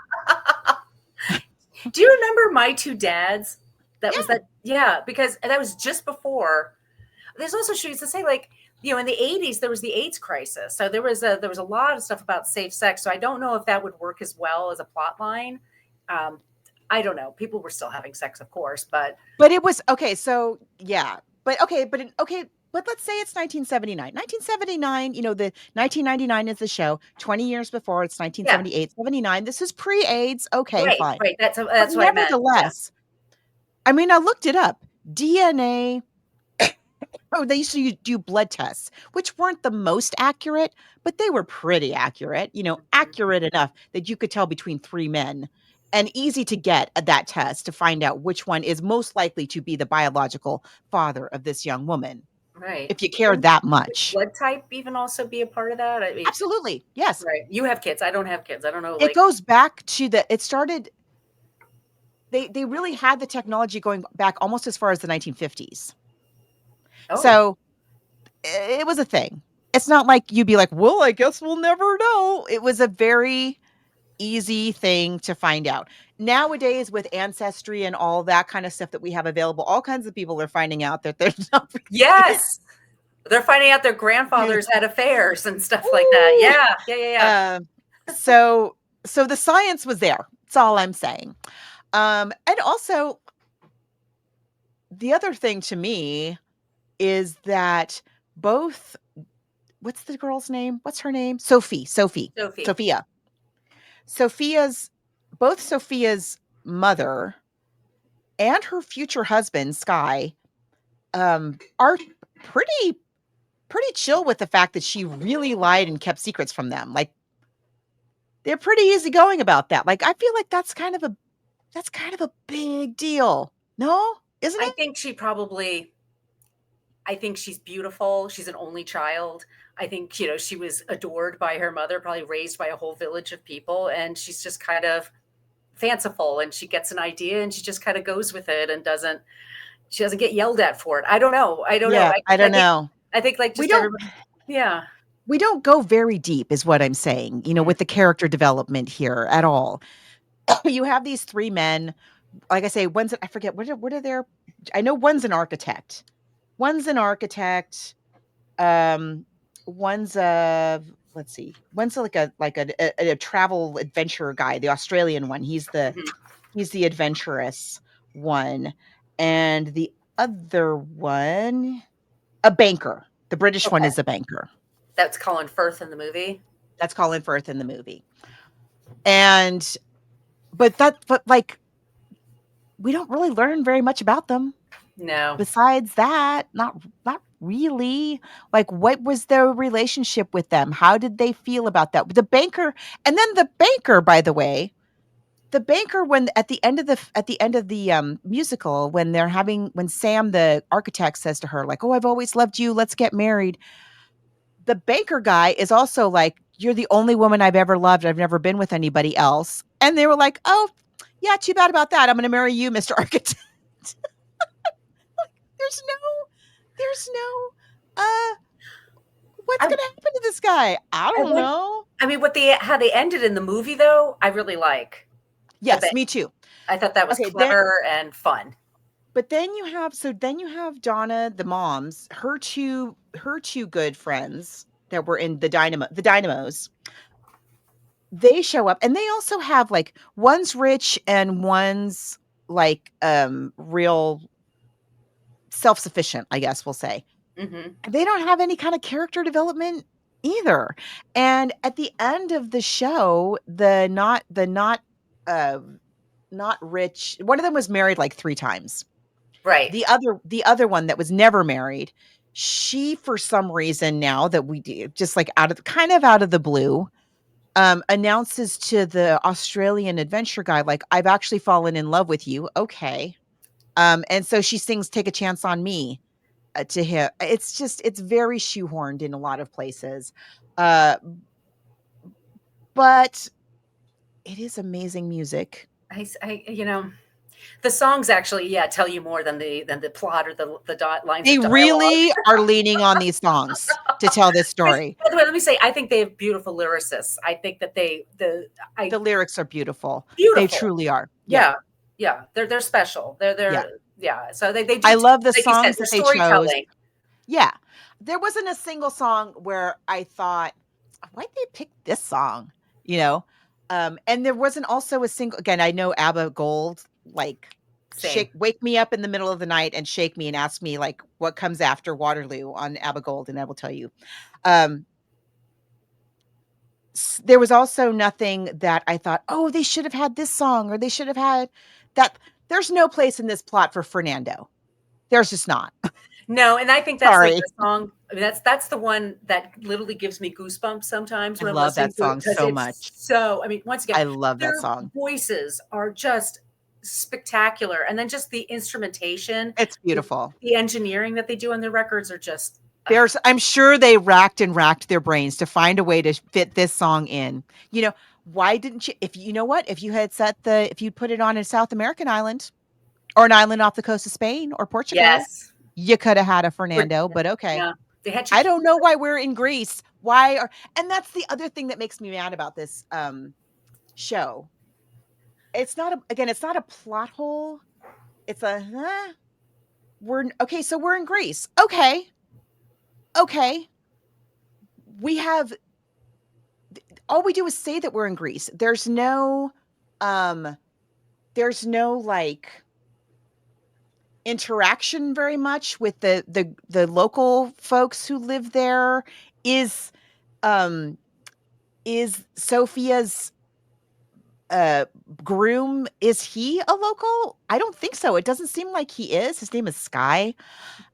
Do you remember My Two Dads? That was Yeah. that. Yeah, because that was just before. There's also she used to say like in the 80s there was the AIDS crisis, so there was a lot of stuff about safe sex. So I don't know if that would work as well as a plot line. Um, I don't know. People were still having sex, of course, but But it was okay, so yeah. But let's say it's 1979. 1979, the 1999 is the show. 20 years before, it's yeah, 1978, 79. This is pre-AIDS. Okay, right, fine. right. That's But that's what I meant. Yeah, nevertheless, I mean, I looked it up. DNA. Oh, they used to do blood tests, which weren't the most accurate, but they were pretty accurate, accurate enough that you could tell between three men and easy to get at that test to find out which one is most likely to be the biological father of this young woman, right. if you care Wouldn't that much. blood type even also be a part of that? I mean, Absolutely. Yes. right. You have kids. I don't have kids. I don't know. It Like, goes back to it started, they really had the technology going back almost as far as the 1950s. oh, So it was a thing. It's not like you'd be like, well, I guess we'll never know. It was a very easy thing to find out. Nowadays, with Ancestry and all that kind of stuff that we have available, all kinds of people are finding out that they're not related. yes. They're finding out their to- grandfathers had affairs and stuff like that. Ooh. Yeah, yeah, yeah, yeah. So the science was there. That's all I'm saying. And also, the other thing to me is that both, what's the girl's name? What's her name? Sophie. Sophie. Sophia. Both Sophia's mother and her future husband, Sky, are pretty chill with the fact that she really lied and kept secrets from them. Like, they're pretty easygoing about that. Like, I feel like that's kind of a big deal. No? Isn't I it? think I think she's beautiful. She's an only child. I think, she was adored by her mother, probably raised by a whole village of people. And she's just kind of fanciful, and she gets an idea and she just kind of goes with it and she doesn't get yelled at for it. I don't know. I don't know. Yeah, I don't know. I think like We just don't everybody. Yeah. we don't go very deep is what I'm saying, with the character development here at all. You have these three men, like I say, I forget what are their, I know one's an architect. One's an architect. One's a, let's see. One's like a travel adventure guy, the Australian one. Mhm. He's the adventurous one. And the other one, a banker. The British one Okay. is a banker. That's Colin Firth in the movie. That's Colin Firth in the movie. And but like, we don't really learn very much about them. No. Besides that, not really. Like, what was their relationship with them? How did they feel about that? The banker, and then the banker, by the way, when at the end of the musical, when Sam the architect says to her, like, "Oh, I've always loved you. Let's get married." The banker guy is also like, "You're the only woman I've ever loved. I've never been with anybody else." And they were like, "Oh, yeah, too bad about that. I'm going to marry you, Mr. Architect." There's no, what's I, going to happen to this guy? I I don't went, know. I mean, how they ended in the movie, though, I really like. Yes, me too. I thought that was Okay, then, clever and fun. but then you have Donna, the mom's, her two good friends that were in the Dynamos. They show up, and they also have, like, one's rich and one's like real self-sufficient, I guess we'll say. Hmm. They don't have any kind of character development either. And at the end of the show, uh not rich, one of them was married like 3 times. Right. The other one that was never married, she, for some reason, now that we do, just like out of the blue, announces to the Australian adventure guy, like, "I've actually fallen in love with you." Okay. And so she sings "Take a Chance on Me" to him. It's very shoehorned in a lot of places. Uh, but it is amazing music. The songs actually, yeah, tell you more than the plot or the dot lines They of dialogue. really are leaning on these songs to tell this story. By the way, let me say, I think they have beautiful lyricists. I think that The lyrics are beautiful. They beautiful. truly are. Yeah. Yeah. Yeah, they're special. Yeah. So they do. I love the like you said, songs the that they chose. storytelling. Yeah. There wasn't a single song where I thought, why'd they pick this song? You know? And there wasn't also a single, again, I know ABBA Gold, like Same. wake me up in the middle of the night and shake me and ask me like what comes after Waterloo on ABBA Gold, and I will tell you. There was also nothing that I thought, oh, they should have had this song or they should have had that. There's no place in this plot for Fernando. There's just not. No, and I think that's like Sorry. the song. I mean, that's the one that literally gives me goosebumps sometimes I when I'm love listening that to it, song 'cause so it's much. so, I mean, once again, I love that their song. voices are just spectacular, and then just the instrumentation, It's beautiful. the engineering that they do on their records are just. I'm sure they racked and racked their brains to find a way to fit this song in. You know, why didn't you, if you know what, if you had if you put it on a South American island or an island off the coast of Spain or Portugal, Yes. you could have had a Fernando, but okay. Yeah. They had I don't know why we're in Greece. And that's the other thing that makes me mad about this show. It's not a plot hole. It's so we're in Greece. Okay. All we do is say that we're in Greece. There's no like interaction very much with the local folks who live there. Is Sophia's groom, is he a local? I don't think so. It doesn't seem like he is. His name is Sky.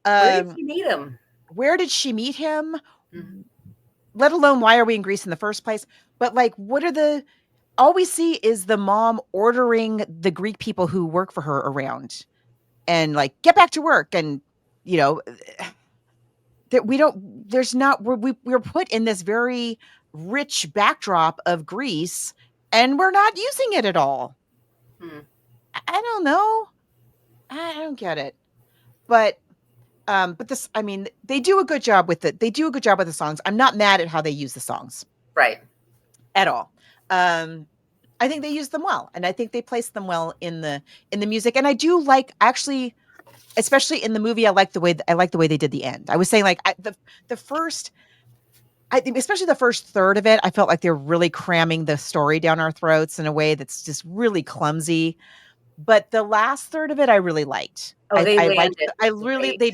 Where did she meet him? Where did she meet him? Mm-hmm. Let alone why are we in Greece in the first place? But like, all we see is the mom ordering the Greek people who work for her around and like, get back to work. And, you know, that we're put in this very rich backdrop of Greece and we're not using it at all. I don't know. I don't get it. But this, I mean, they do a good job with it. They do a good job with the songs. I'm not mad at how they use the songs. Right. At all. I think they use them well, and I think they place them well in the music. And I do like, actually, especially in the movie, I like the way they did the end. I was saying, like, the first, I think, especially the first third of it, I felt like they're really cramming the story down our throats in a way that's just really clumsy. But the last third of it, I really liked. Oh, they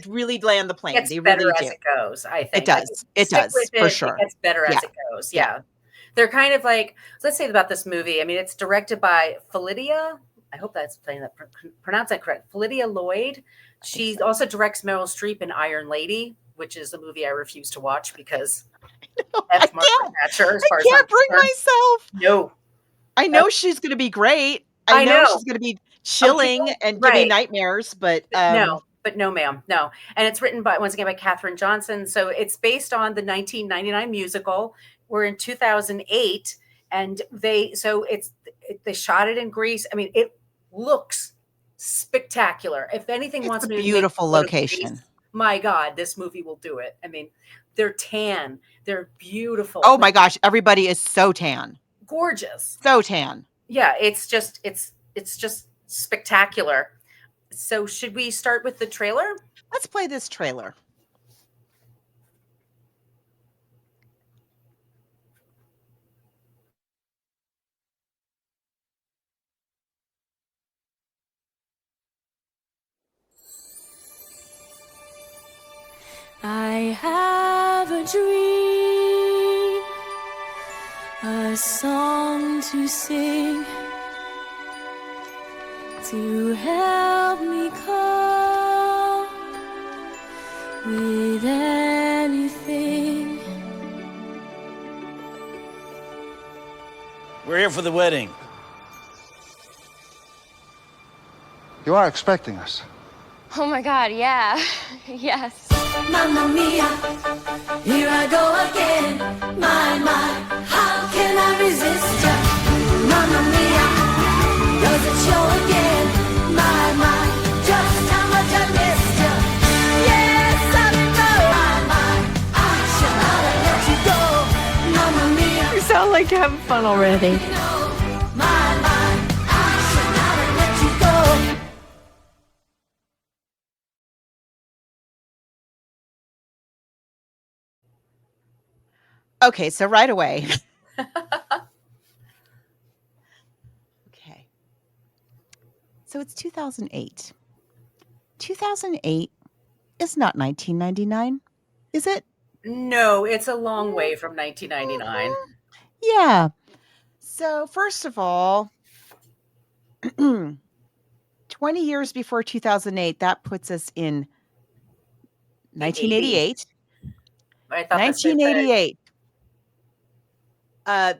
really land the plane. It's better as it goes, I think. It does. It does, for sure. It gets better as it goes. Yeah. They're kind of like, let's say about this movie. I mean, it's directed by Philidia. I hope that's pronounce that correct. Philidia Lloyd. She also directs Meryl Streep in Iron Lady, which is a movie I refuse to watch because that's Margaret Thatcher. I can't bring myself. No. I know she's going to be great. I know she's going to be chilling and give me nightmares, but no, ma'am, no. And it's written once again by Katherine Johnson. So it's based on the 1999 musical. We're in 2008, and they shot it in Greece. I mean, it looks spectacular. If anything wants me to beautiful location. Greece, my God, this movie will do it. I mean, they're tan, they're beautiful. Oh my gosh, everybody is so tan, gorgeous, so tan. Yeah, it's just spectacular. So should we start with the trailer? Let's play this trailer. I have a dream, a song to sing, to help me cope with anything. We're here for the wedding. You are expecting us. Oh my God, yeah. Yes. Mamma mia, here I go again. My, how can I resist ya? Mamma mia, does it show again? My, just how much I missed ya. Yes, I know. My, I should not have let you go. Mamma mia. You sound like you're having fun already. My, I should not have let you go. Okay, so right away. Okay. So it's 2008. 2008 is not 1999, is it? No, it's a long way from 1999. Mhm. Yeah. So first of all, 20 years before 2008, that puts us in The 80s. 1988. I thought that's what it said. 1988.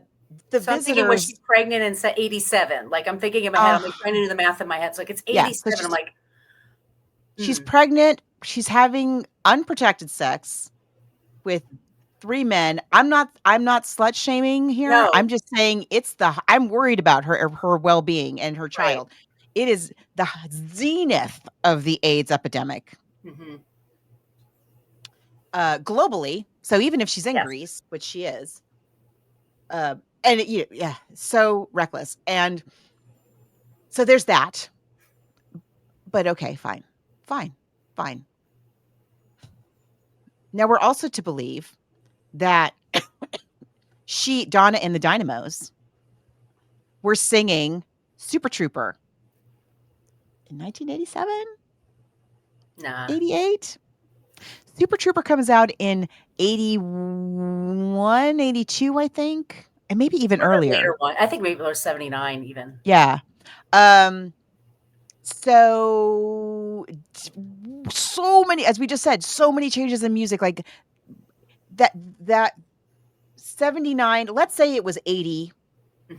The So I'm thinking, was she visitors. pregnant in 87? Like, I'm thinking in my head, I'm like trying to do the math in my head. It's like, it's Yeah. So 87. I'm like, she's pregnant. She's having unprotected sex with 3 men. I'm not slut shaming here. No. I'm just saying I'm worried about her well-being and her child. It is the zenith of the AIDS epidemic. Mhm. Globally. So even if she's in Yes. Greece, which she is, yeah, so reckless. And so there's that. But okay, fine. Now we're also to believe that Donna and the Dynamos were singing Super Trouper in 1987, Nah. 88. Super Trouper comes out in 81, 82, I think, and maybe even earlier. Later one. I think maybe it was 79 even. Yeah. So many, as we just said, so many changes in music, like that 79, let's say it was 80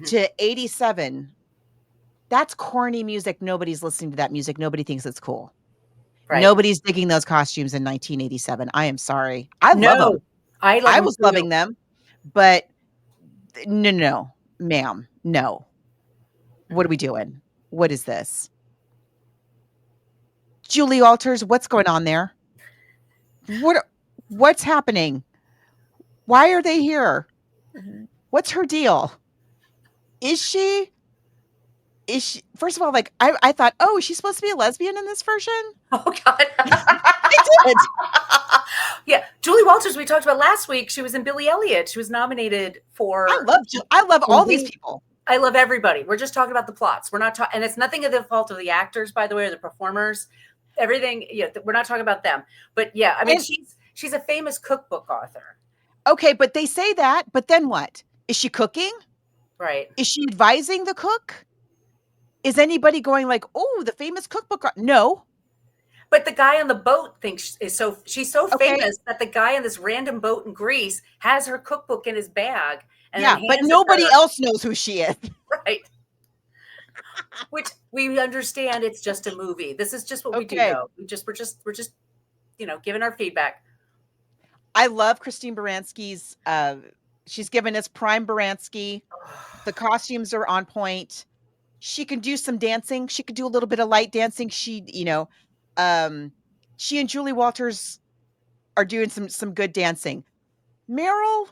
to 87. That's corny music. Nobody's listening to that music. Nobody thinks it's cool. Right. Nobody's digging those costumes in 1987. I am sorry. I love them. I was loving them, but no, ma'am, no. What are we doing? What is this? Julie Walters, what's going on there? What's happening? Why are they here? What's her deal? Is she, first of all, like, I thought, oh, is she supposed to be a lesbian in this version? Oh, God. I did. Yeah. Julie Walters, we talked about last week. She was in Billy Elliot. She was nominated for. I love all these people. I love everybody. We're just talking about the plots. We're not talking, and it's nothing of the fault of the actors, by the way, or the performers. Everything. Yeah, we're not talking about them. But yeah, I mean, she's a famous cookbook author. Okay, but they say that. But then what? Is she cooking? Right. Is she advising the cook? Is anybody going like, oh, the famous cookbook? No. But the guy on the boat thinks she's so famous that the guy on this random boat in Greece has her cookbook in his bag. And yeah, but nobody else knows who she is. Right. Which we understand it's just a movie. This is just what we do know. We're just giving our feedback. I love Christine Baranski's she's given us prime Baranski. The costumes are on point. She can do some dancing. She could do a little bit of light dancing. She and Julie Walters are doing some good dancing. Meryl's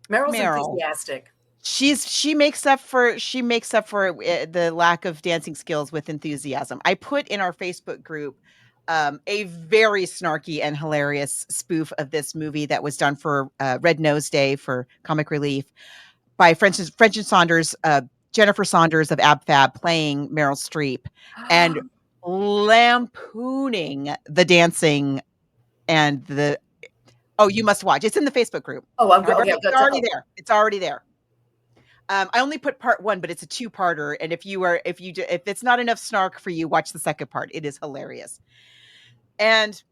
enthusiastic. She makes up for the lack of dancing skills with enthusiasm. I put in our Facebook group a very snarky and hilarious spoof of this movie that was done for Red Nose Day for Comic Relief by French and Saunders, Jennifer Saunders of ABBA playing Meryl Streep and lampooning the dancing and you must watch. It's in the Facebook group. Oh, I'm okay. It's already there. It's already there. I only put part 1, but it's a 2-parter. And if it's not enough snark for you, watch the second part. It is hilarious. And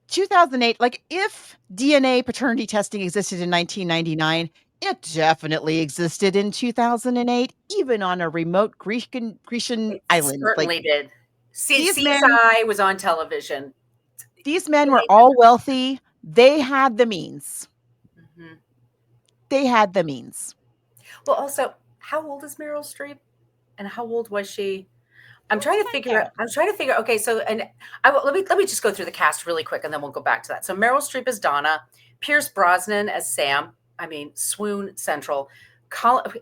2008, like if DNA paternity testing existed in 1999, it definitely existed in 2008, even on a remote Grecian island. Certainly did. CSI was on television. These men were all wealthy. They had the means. Mm-hmm. They had the means. Well, also, how old is Meryl Streep? And how old was she? I'm trying to figure out. Okay, so let me just go through the cast really quick, and then we'll go back to that. So Meryl Streep as Donna, Pierce Brosnan as Sam. I mean, swoon central.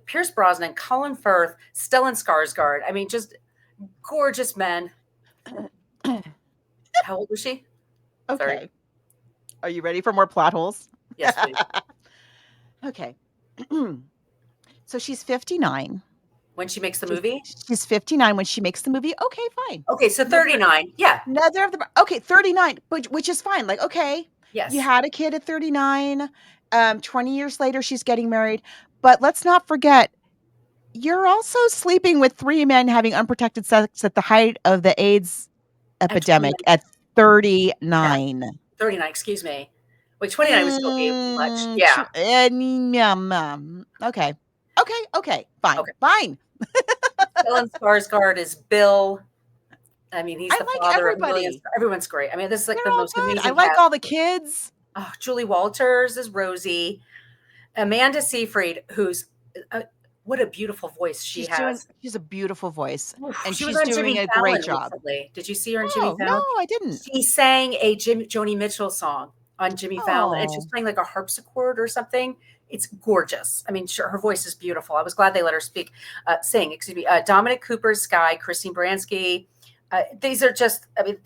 Pierce Brosnan, Colin Firth, Stellan Skarsgård. I mean, just gorgeous men. How old was she? Okay. Are you ready for more plot holes? Yes, please. Okay. So she's 59. When she makes the She's movie? she's 59 when she makes the movie. Okay, fine. Okay, so Neither 39. Yeah. neither of them. Okay, 39, which is fine. Like, okay, Yes. you had a kid at 39. 20 years later, she's getting married. But let's not forget, you're also sleeping with 3 men having unprotected sex at the height of the AIDS At epidemic 29. at 39. 39, excuse me. Wait, 29 would still be much. Mm, Yeah. okay. Okay, fine, Okay. fine. Stellan Skarsgård is Bill. I mean, he's I the like father of millions. everybody. Everyone's great. I mean, this is like They're the all most good. I amazing like cast. all the kids. Oh, Julie Walters is Rosie. Amanda Seyfried, who's what a beautiful voice she has. She's a beautiful voice, Oof, and she was she's on doing Jimmy a Fallon great job. recently. Did you see her on Jimmy Oh, no, Fallon? I didn't. She sang a Joni Mitchell song on Jimmy Fallon, and she's Oh. playing like a harpsichord or something. It's gorgeous. I mean, sure, her voice is beautiful. I was glad they let her sing. Excuse me. Dominic Cooper, Sky, Christine Baranski. These are just. I mean,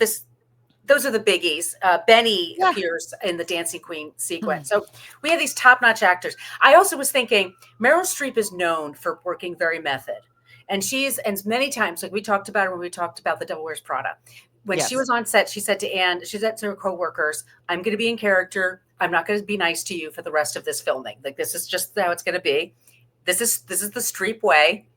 those are the biggies. Benny Yeah. appears in the Dancing Queen sequence. So we have these top-notch actors. I also was thinking Meryl Streep is known for working very method. And many times, like we talked about it when we talked about The Devil Wears Prada. When she Yes. was on set, she said to Anne, she said to her coworkers, I'm going to be in character. I'm not going to be nice to you for the rest of this filming. Like, this is just how it's going to be. This is the Streep way.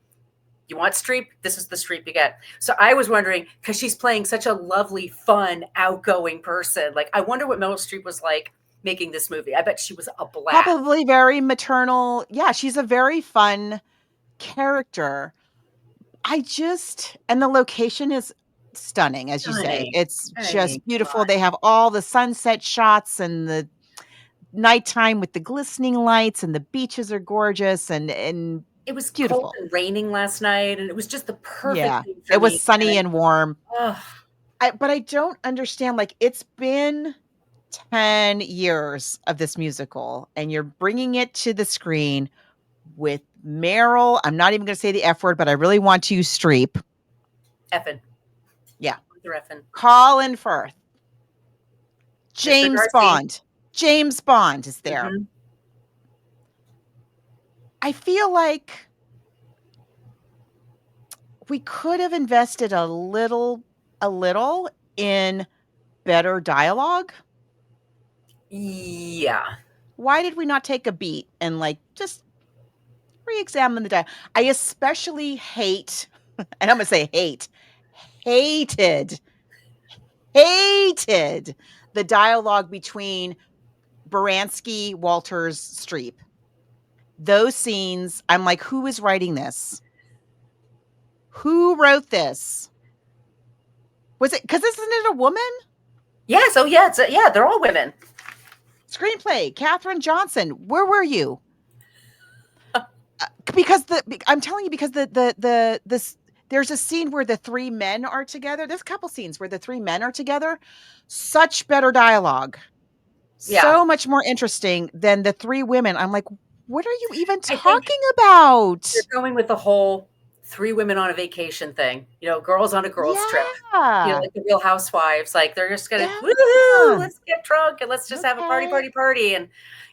You want Streep? This is the Streep you get. So I was wondering, because she's playing such a lovely, fun, outgoing person. Like, I wonder what Meryl Streep was like making this movie. I bet she was a blast. Probably very maternal. Yeah, she's a very fun character. And the location is stunning, as you say. Stunning. It's I mean, just come beautiful. on. They have all the sunset shots and the nighttime with the glistening lights, and the beaches are gorgeous and It was cold beautiful. and raining last night, and it was just the perfect Yeah, thing for it was me. sunny and warm. Ugh. But I don't understand, like, it's been 10 years of this musical, and you're bringing it to the screen with Meryl. I'm not even gonna say the F word, but I really want to use Streep. Effing. Yeah. They're effing. Colin Firth. James Darcy. Bond. James Bond is there. Mhm. I feel like we could have invested a little in better dialogue. Yeah. Why did we not take a beat and, like, just re-examine the dialogue? I especially hate, and I'm gonna say hated the dialogue between Baranski, Walters, Streep. Those scenes, I'm like, who is writing this? Who wrote this? Was it, because isn't it a woman? Yes. Oh, yeah. They're all women. Screenplay, Katherine Johnson. Where were you? Because I'm telling you, because there's a scene where the 3 men are together. There's a couple scenes where the 3 men are together. Such better dialogue. Yeah. So much more interesting than the 3 women. I'm like, what are you even I think talking about? They're going with the whole 3 women on a vacation thing. Girls on a girls trip. Yeah. Like the Real Housewives. Like, they're just gonna Yeah. woohoo, let's get drunk and let's just have a Okay. party. And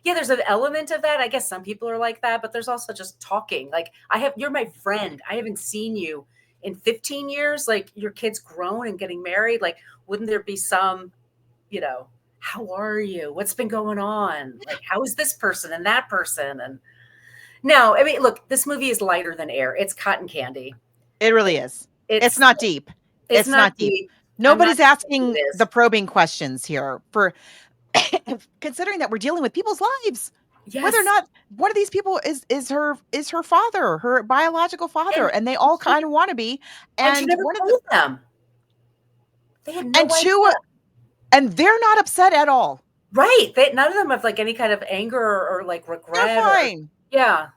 yeah, there's an element of that. I guess some people are like that, but there's also just talking. Like, you're my friend. I haven't seen you in 15 years. Like, your kid's grown and getting married. Like, wouldn't there be some, how are you? What's been going on? Like, how is this person and that person? And no, I mean, look, this movie is lighter than air. It's cotton candy. It really is. It's not deep. It's not deep. deep. Nobody's I'm not asking saying it is. the probing questions here, for considering that we're dealing with people's lives. Yes. Whether or not one of these people is her father, her biological father, and they all kind of want to be. And she And never one of told them. They had no idea. And they're not upset at all. Right. None of them have like any kind of anger or like regret. They're fine. Yeah.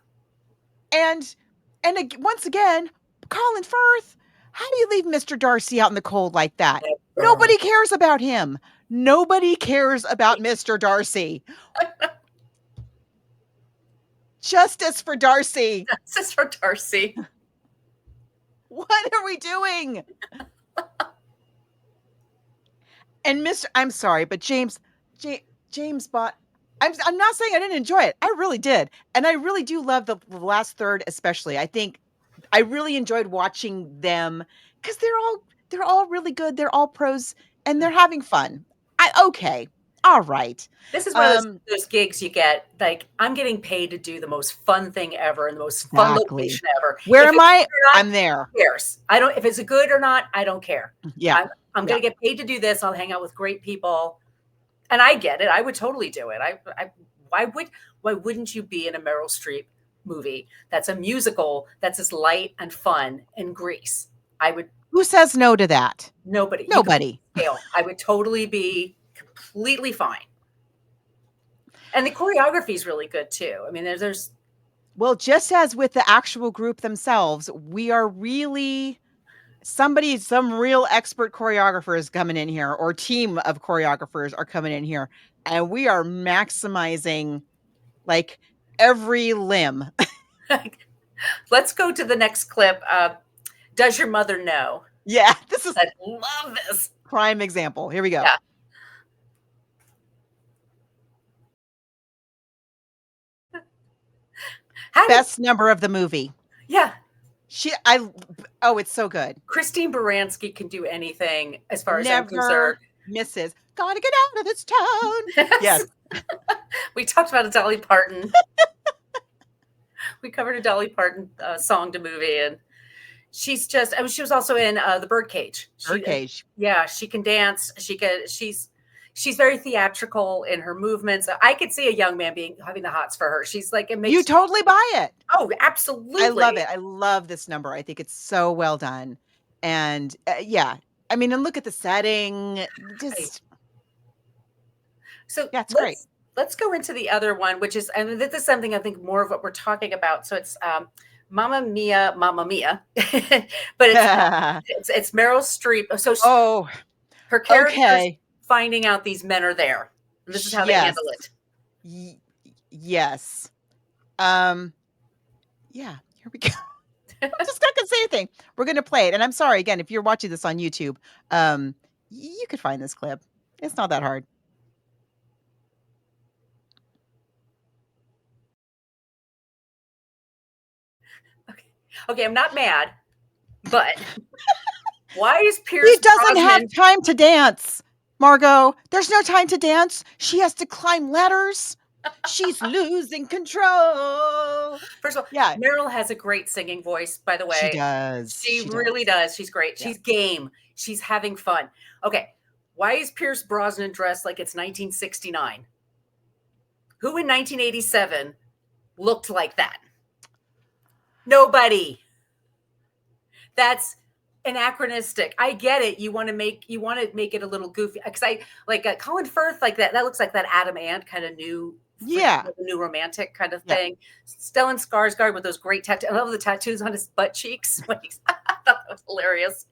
And once again, Colin Firth, how do you leave Mr. Darcy out in the cold like that? Nobody cares about him. Nobody cares about Mr. Darcy. Justice for Darcy. Justice for Darcy. What are we doing? And I'm sorry, but James, James Bond. I'm not saying I didn't enjoy it. I really did. And I really do love the last third, especially. I think I really enjoyed watching them because they're all really good. They're all pros and they're having fun. Okay. All right. This is one of Um, those gigs you get, like, I'm getting paid to do the most fun thing ever and the most fun exactly. location ever. Where If am it's I? good or not, I'm there. who cares? I don't if it's a good or not, I don't care. Yeah. I'm Yeah. gonna get paid to do this. I'll hang out with great people. And I get it. I would totally do it. Why wouldn't you be in a Meryl Streep movie that's a musical that's as light and fun in Greece? I would Who says no to that? nobody. You could Nobody. scale. I would totally be completely fine. And the choreography is really good too. I mean, there's Well, just as with the actual group themselves, we are really some real expert choreographers coming in here or team of choreographers are coming in here and we are maximizing like every limb. let's go to the next clip. Does your mother know? Yeah, this is I love this. prime example. Here we go. Yeah. Best number of the movie. Yeah. It's so good. Christine Baranski can do anything as far as I'm Never concerned. misses. Gotta get out of this town. Yes. We talked about a Dolly Parton. We covered a Dolly Parton song to movie, and she's just. I mean, she was also in The Birdcage. Birdcage. Yeah, she can dance. She's very theatrical in her movements. I could see a young man having the hots for her. She's like, it makes You totally buy it. Oh, absolutely. I love it. I love this number. I think it's so well done. And yeah, I mean, and look at the setting. Just so yeah, it's great. Let's go into the other one, which is, and this is something I think more of what we're talking about. So it's Mamma Mia, Mamma Mia, but it's Meryl Streep. So her character finding out these men are there. And this is how they handle it. Yes. Yeah, here we go. I'm just not gonna say anything. We're gonna play it. And I'm sorry again, if you're watching this on YouTube, you could find this clip. It's not that hard. Okay, I'm not mad, but why is Pierce He doesn't Brosnan have time to dance, Margot. There's no time to dance. She has to climb ladders. She's losing control. First of all, yeah, Meryl has a great singing voice, by the way. She does. She really does. She's great. She's game. She's having fun. Okay, why is Pierce Brosnan dressed like it's 1969? Who in 1987 looked like that? Nobody. That's anachronistic. I get it. You want to make it a little goofy because I like Colin Firth like that. That looks like that Adam Ant kind of new, new romantic kind of thing. Stellan Skarsgård with those great tattoos. I love the tattoos on his butt cheeks. I thought that was hilarious.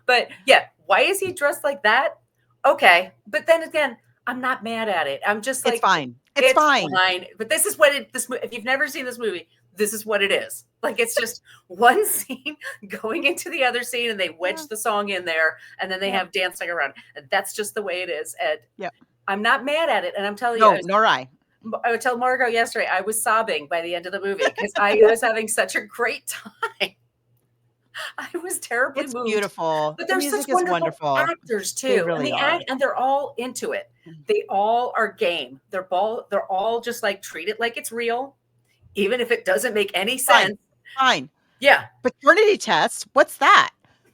But yeah, why is he dressed like that? Okay, but then again, I'm not mad at it. I'm just like, it's fine. It's fine. But this is what if you've never seen this movie, this is what it is. Like, it's just one scene going into the other scene and they wedge the song in there and then they have dancing around. And that's just the way it is. And I'm not mad at it. And I'm telling you. Nor I. I would tell Margot yesterday, I was sobbing by the end of the movie because I was having such a great time. I was terribly moved. It's beautiful. But there's such wonderful actors too. They really are. And they're all into it. They all are game. They're all just like treat it like it's real, even if it doesn't make any sense. Fine. Yeah. Paternity test. What's that?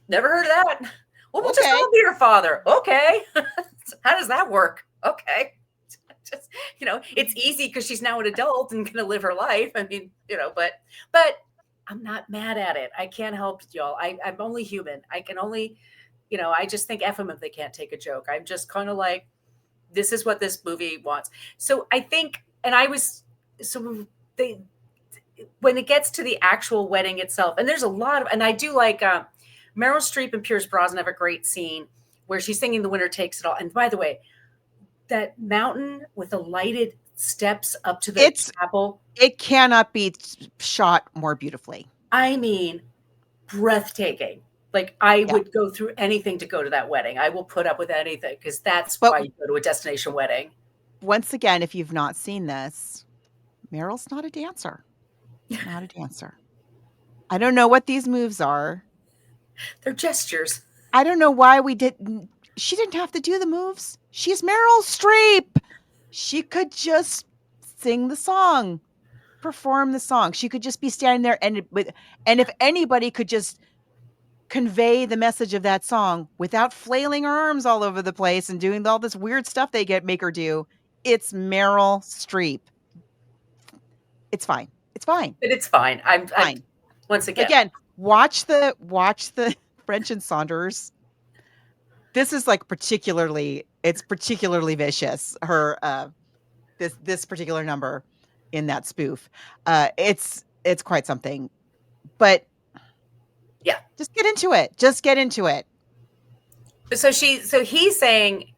Never heard of that. Well, we'll just all be your father. Okay. How does that work? Okay. Just, it's easy because she's now an adult and going to live her life. I mean, but I'm not mad at it. I can't help it, y'all. I'm only human. I can only, I just think F them if they can't take a joke. I'm just kind of like, this is what this movie wants. So I think, when it gets to the actual wedding itself, and there's a lot of, and I do like Meryl Streep and Pierce Brosnan have a great scene where she's singing The Winner Takes It All. And by the way, that mountain with the lighted steps up to the chapel. It cannot be shot more beautifully. I mean, breathtaking. Like I would go through anything to go to that wedding. I will put up with anything because that's why you go to a destination wedding. once again, if you've not seen this, Meryl's not a dancer. Not a dancer. I don't know what these moves are. They're gestures. I don't know why she didn't have to do the moves. She's Meryl Streep. She could just sing the song, perform the song. She could just be standing there and if anybody could just convey the message of that song without flailing her arms all over the place and doing all this weird stuff make her do, it's Meryl Streep. It's fine. It's fine. But it's fine. I'm once again, watch the French and Saunders. This is like particularly vicious. Her this particular number in that spoof. It's quite something. But yeah, just get into it. Just get into it. So he's saying,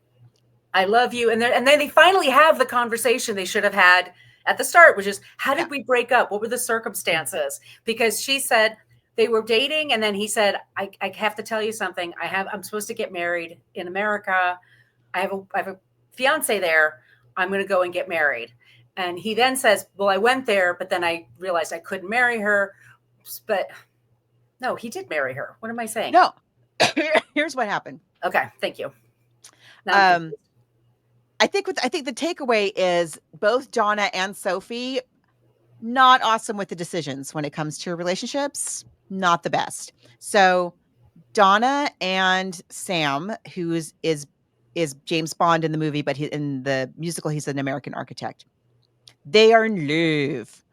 "I love you," and then they finally have the conversation they should have had at the start, which is, how did we break up? What were the circumstances? Because she said they were dating, and then he said, I have to tell you something. I'm supposed to get married in America. I have a fiance there. I'm going to go and get married. And he then says, well, I went there, but then I realized I couldn't marry her. But no, he did marry her. What am I saying? No. Here's what happened. Okay, thank you. I think the takeaway is both Donna and Sophie not awesome with the decisions when it comes to relationships. Not the best. So Donna and Sam, who is James Bond in the movie, but in the musical he's an American architect. They are in love.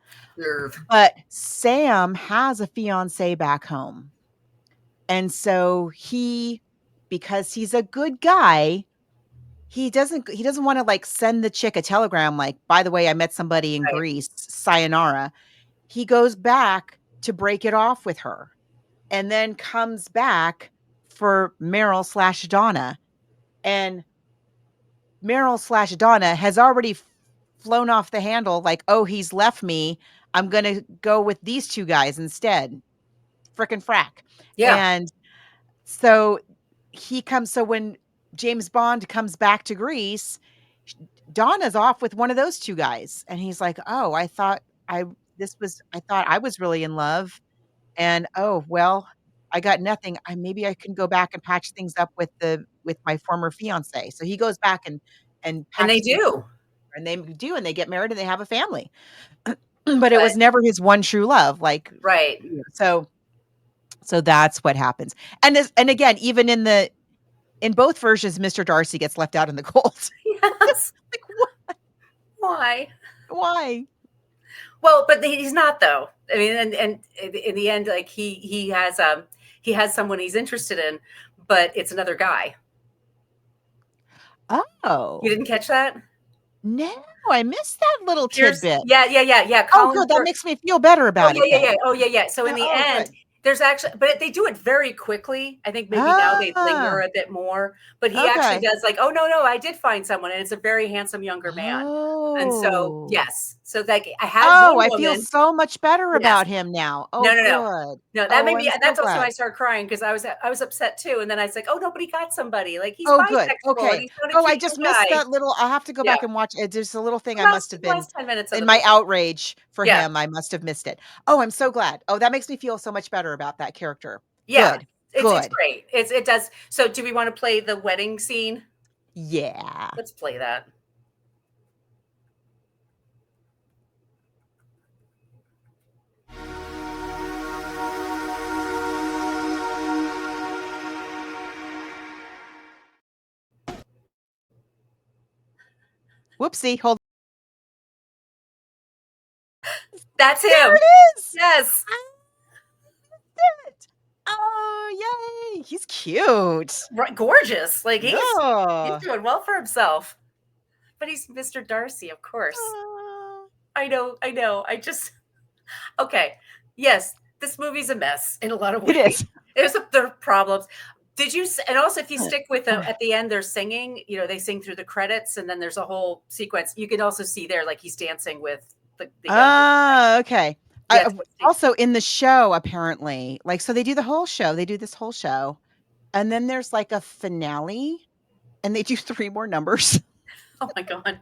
But Sam has a fiance back home. And so because he's a good guy, he doesn't want to like send the chick a telegram like, by the way, I met somebody in Greece, sayonara. He goes back to break it off with her and then comes back for Meryl/Donna. And Meryl/Donna has already flown off the handle like, oh, he's left me. I'm going to go with these two guys instead. Frickin' frack. Yeah. And so when James Bond comes back to Greece, Donna's off with one of those two guys. And he's like, oh, I thought I was really in love. And oh, well, I got nothing. Maybe I can go back and patch things up with my former fiance. So he goes back and they do. And they get married and they have a family. But it was never his one true love. Like, right. So that's what happens. And again, even in both versions, Mr. Darcy gets left out in the cold. Yes. Like, what? Why? Well, but he's not though. I mean, and in the end, like he has someone he's interested in, but it's another guy. Oh, you didn't catch that? No, I missed that little tidbit. Yeah. Colin, good. That makes me feel better about it. Yeah. Oh, yeah. So in the end, good. There's actually, but they do it very quickly. I think maybe now they linger a bit more, but he actually does like, oh, no, I did find someone, and it's a very handsome younger man. Oh. And so, yes. So like I had I feel so much better about him now. Oh, no. No, that made me, that's also why I started crying, because I was upset too. And then I was like, oh, nobody got somebody. Like he's good. Okay. I just missed that little, I'll have to go back and watch it. There's a little thing I must have been 10 minutes in my outrage for him. I must have missed it. Oh, I'm so glad. Oh, that makes me feel so much better about that character. Yeah. Good. It's great. It does. So do we want to play the wedding scene? Yeah. Let's play that. Whoopsie. Hold. That's him. There it is. Yes. Oh, yay. He's cute. Right, gorgeous. Like he's doing well for himself. But he's Mr. Darcy, of course. I know. Okay. Yes, this movie's a mess in a lot of ways. It is. There are problems. Did you, and also if you stick with them at the end, they're singing, they sing through the credits, and then there's a whole sequence. You can also see there, like he's dancing with the okay. Also in the show, apparently, like, so they do the whole show. They do this whole show. And then there's like a finale, and they do 3 more numbers. Oh my God.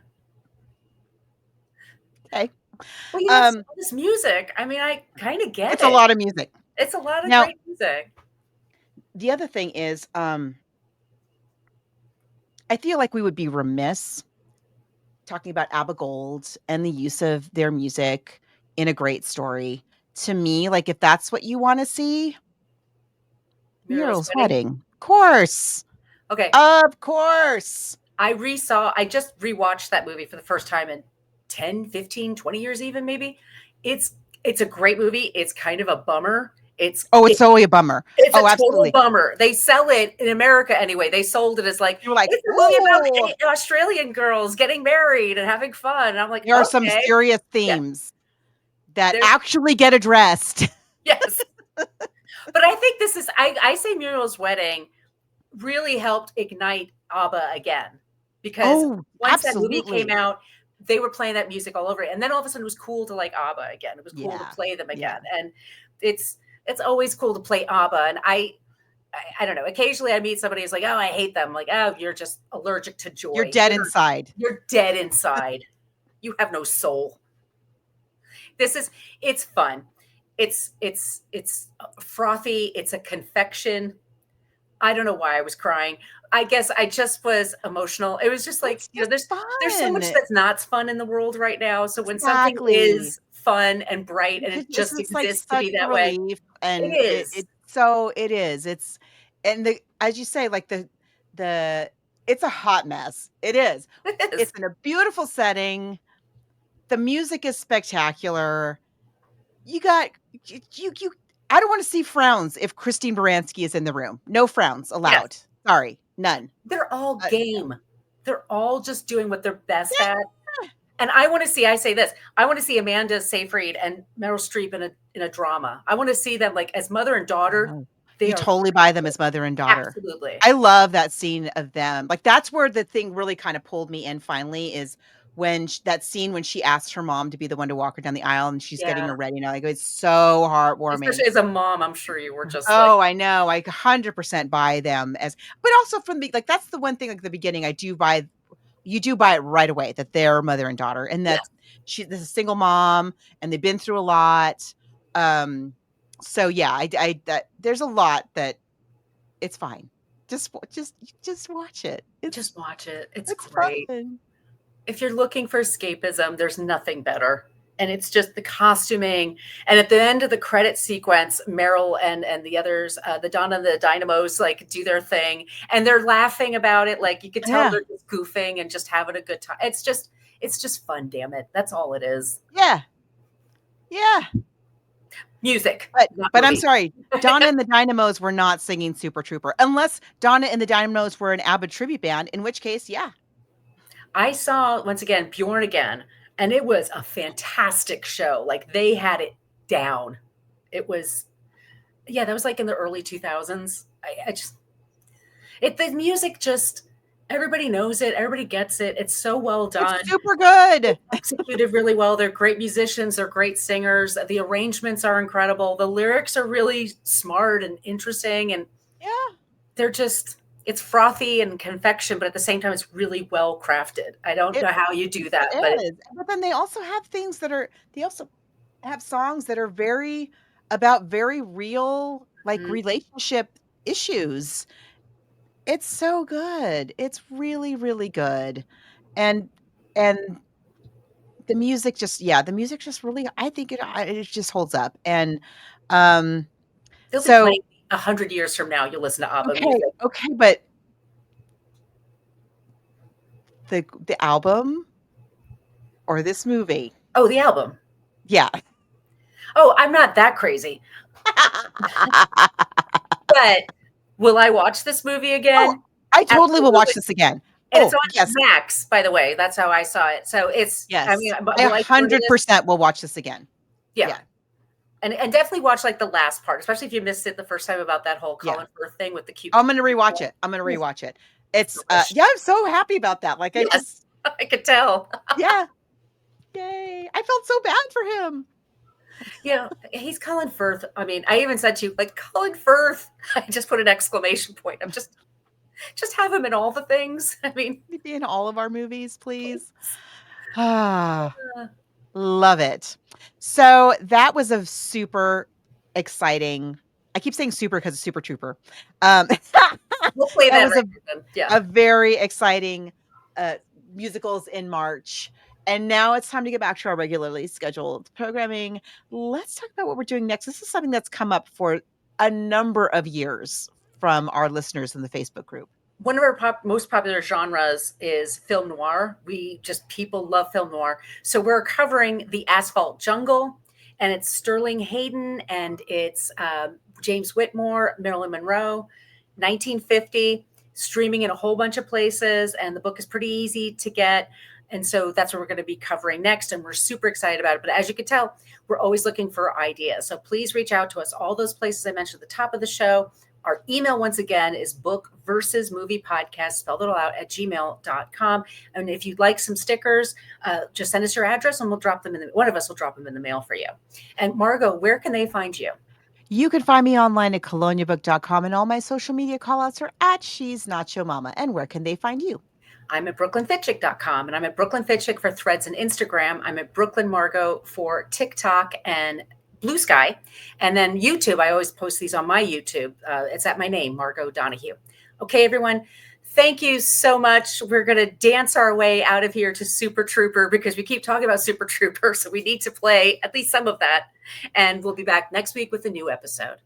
Okay. Well, you have Um, all this music. I mean, I kind of get it's a it. lot of music. It's a lot of Now, great music. the other thing is, I feel like we would be remiss talking about ABBA Gold and the use of their music in a great story. To me, like, if that's what you wanna see, Mural's Muriel's Wedding. Wedding. Course. Okay. Of course. I just rewatched that movie for the first time in 10, 15, 20 years even maybe. It's a great movie. It's kind of a bummer. It's Oh, it's totally a bummer. it's a Oh, total absolutely. bummer. They sell it in America anyway. They sold it as like You were like, it's a movie about "Ooh." Australian girls getting married and having fun. And I'm like, There are some okay, serious yeah, themes that there's actually get addressed. yes. But I think this is I say Muriel's Wedding really helped ignite ABBA again because Oh, once that movie came absolutely. out, they were playing that music all over it, and then all of a sudden it was cool to like ABBA again. It was cool to Yeah. play them Yeah. again, and it's always cool to play ABBA. And I don't know. Occasionally, I meet somebody who's like, "Oh, I hate them." I'm like, "Oh, you're just allergic to You're joy. dead inside. You're dead inside. You have no soul." This is it's fun. It's frothy. It's a confection. I don't know why I was crying. I guess I just was emotional. It was just like, It's you know, just there's so much fun. that's not fun in the world right now. So when something Exactly. is fun and bright and it It's just just, like, exists to such be a that way, relief, it and is. it is. It's and the as you say, like, the it's a hot mess. It is. It is. It's in a beautiful setting. The music is spectacular. You got you I don't wanna see frowns if Christine Baranski is in the room. No frowns Yes. allowed. Sorry, none. They're all No. game. They're all just doing what they're best at. Yeah. And I want to see, I say this, I want to see Amanda Seyfried and Meryl Streep in a drama. I want to see them like as mother and daughter. Oh, They you are totally buy them as mother and daughter. absolutely. I love that scene of them. Like, that's where the thing really kinda pulled me in finally is when that scene when she asked her mom to be the one to walk her down the aisle and she's getting Yeah. her ready, and I go, it's so heartwarming. Especially as a mom, I'm sure you were just like, Oh, I know, I 100% buy them as but also from the like, that's the one thing, like, the beginning, you do buy it right away that they're mother and daughter, and yeah, that this is a single mom, and they've been through a lot. Um, so yeah, I that there's a lot that it's fine. Just watch it. just watch it. It's It's great. fun. If you're looking for escapism, there's nothing better. And it's just the costuming. And at the end of the credit sequence, Meryl and the others, the Donna and the Dynamos, like do their thing, and they're laughing about it. Like you could tell Yeah, they're just goofing and just having a good time. It's just fun. Damn it, that's all it is. yeah, yeah. Music, But not but I'm movie. sorry, Donna and the Dynamos were not singing Super Trooper, unless Donna and the Dynamos were an ABBA tribute band, in which case, yeah. I saw once again Bjorn again, and it was a fantastic show. Like they had it down. It was, yeah, that was like in the early 2000s. I just the music just everybody knows it, everybody gets it. It's so well It's done, super good. executed really well. They're great musicians, they're great singers. The arrangements are incredible. The lyrics are really smart and interesting, and Yeah. they're just it's frothy and confection, but at the same time, it's really well crafted. I don't It know how you do that, but it is, but then they also have they also have songs that are very about very real, like, mhm. relationship issues. It's so good. It's really, really good, and and the music just really I think it just holds up, and, um, They'll be so playing 100 years from now. You'll listen to ABBA okay, music. okay, but the album or this movie? Oh, the album. Yeah. Oh, I'm not that crazy, but will I watch this movie Oh, again? I totally will watch Absolutely. this again. And it's Oh, on yes, Max, by the way. That's how I saw it. So I mean, yes. but I will I turn to this? 100% will watch this again. Yeah. Yeah. And definitely watch like the last part, especially if you missed it the first time about that whole Yeah. Colin Firth thing with the cute. I'm gonna rewatch it. I'm gonna Oof, rewatch it. It's, delish. yeah, I'm so happy about that. Like, I Yes, just I could tell. yeah. Yay. I felt so bad for him. He's Colin Firth. I mean, I even said to you, like Colin Firth. I just put an exclamation point. I'm just have him in all the things. I mean, Can he be in all of our movies, please? Ah. Love it. So that was a super exciting. I keep saying super because it's Super Trooper. We'll play That that was right then. Yeah. a very exciting musicals in March. And now it's time to get back to our regularly scheduled programming. Let's talk about what we're doing next. This is something that's come up for a number of years from our listeners in the Facebook group. One of our most popular genres is film noir. People love film noir. So we're covering The Asphalt Jungle, and it's Sterling Hayden, and it's James Whitmore, Marilyn Monroe, 1950, streaming in a whole bunch of places. And the book is pretty easy to get. And so that's what we're going to be covering next. And we're super excited about it. But as you can tell, we're always looking for ideas. So please reach out to us. All those places I mentioned at the top of the show. Our email, once again, is book_movie_podcast, spelled it all out, at gmail.com. And if you'd like some stickers, just send us your address and we'll drop them one of us will drop them in the mail for you. And Margot, where can they find you? You can find me online at coloniabook.com, and all my social media callouts are at She's Not Your Mama. And where can they find you? I'm at brooklynfitchick.com, and I'm at brooklynfitchick for Threads and Instagram. I'm at Brooklyn Margot for TikTok and Blue Sky. And then YouTube, I always post these on my YouTube. It's at my name, Margot Donahue. Okay, everyone. Thank you so much. We're going to dance our way out of here to Super Trooper because we keep talking about Super Trooper. So we need to play at least some of that. And we'll be back next week with a new episode.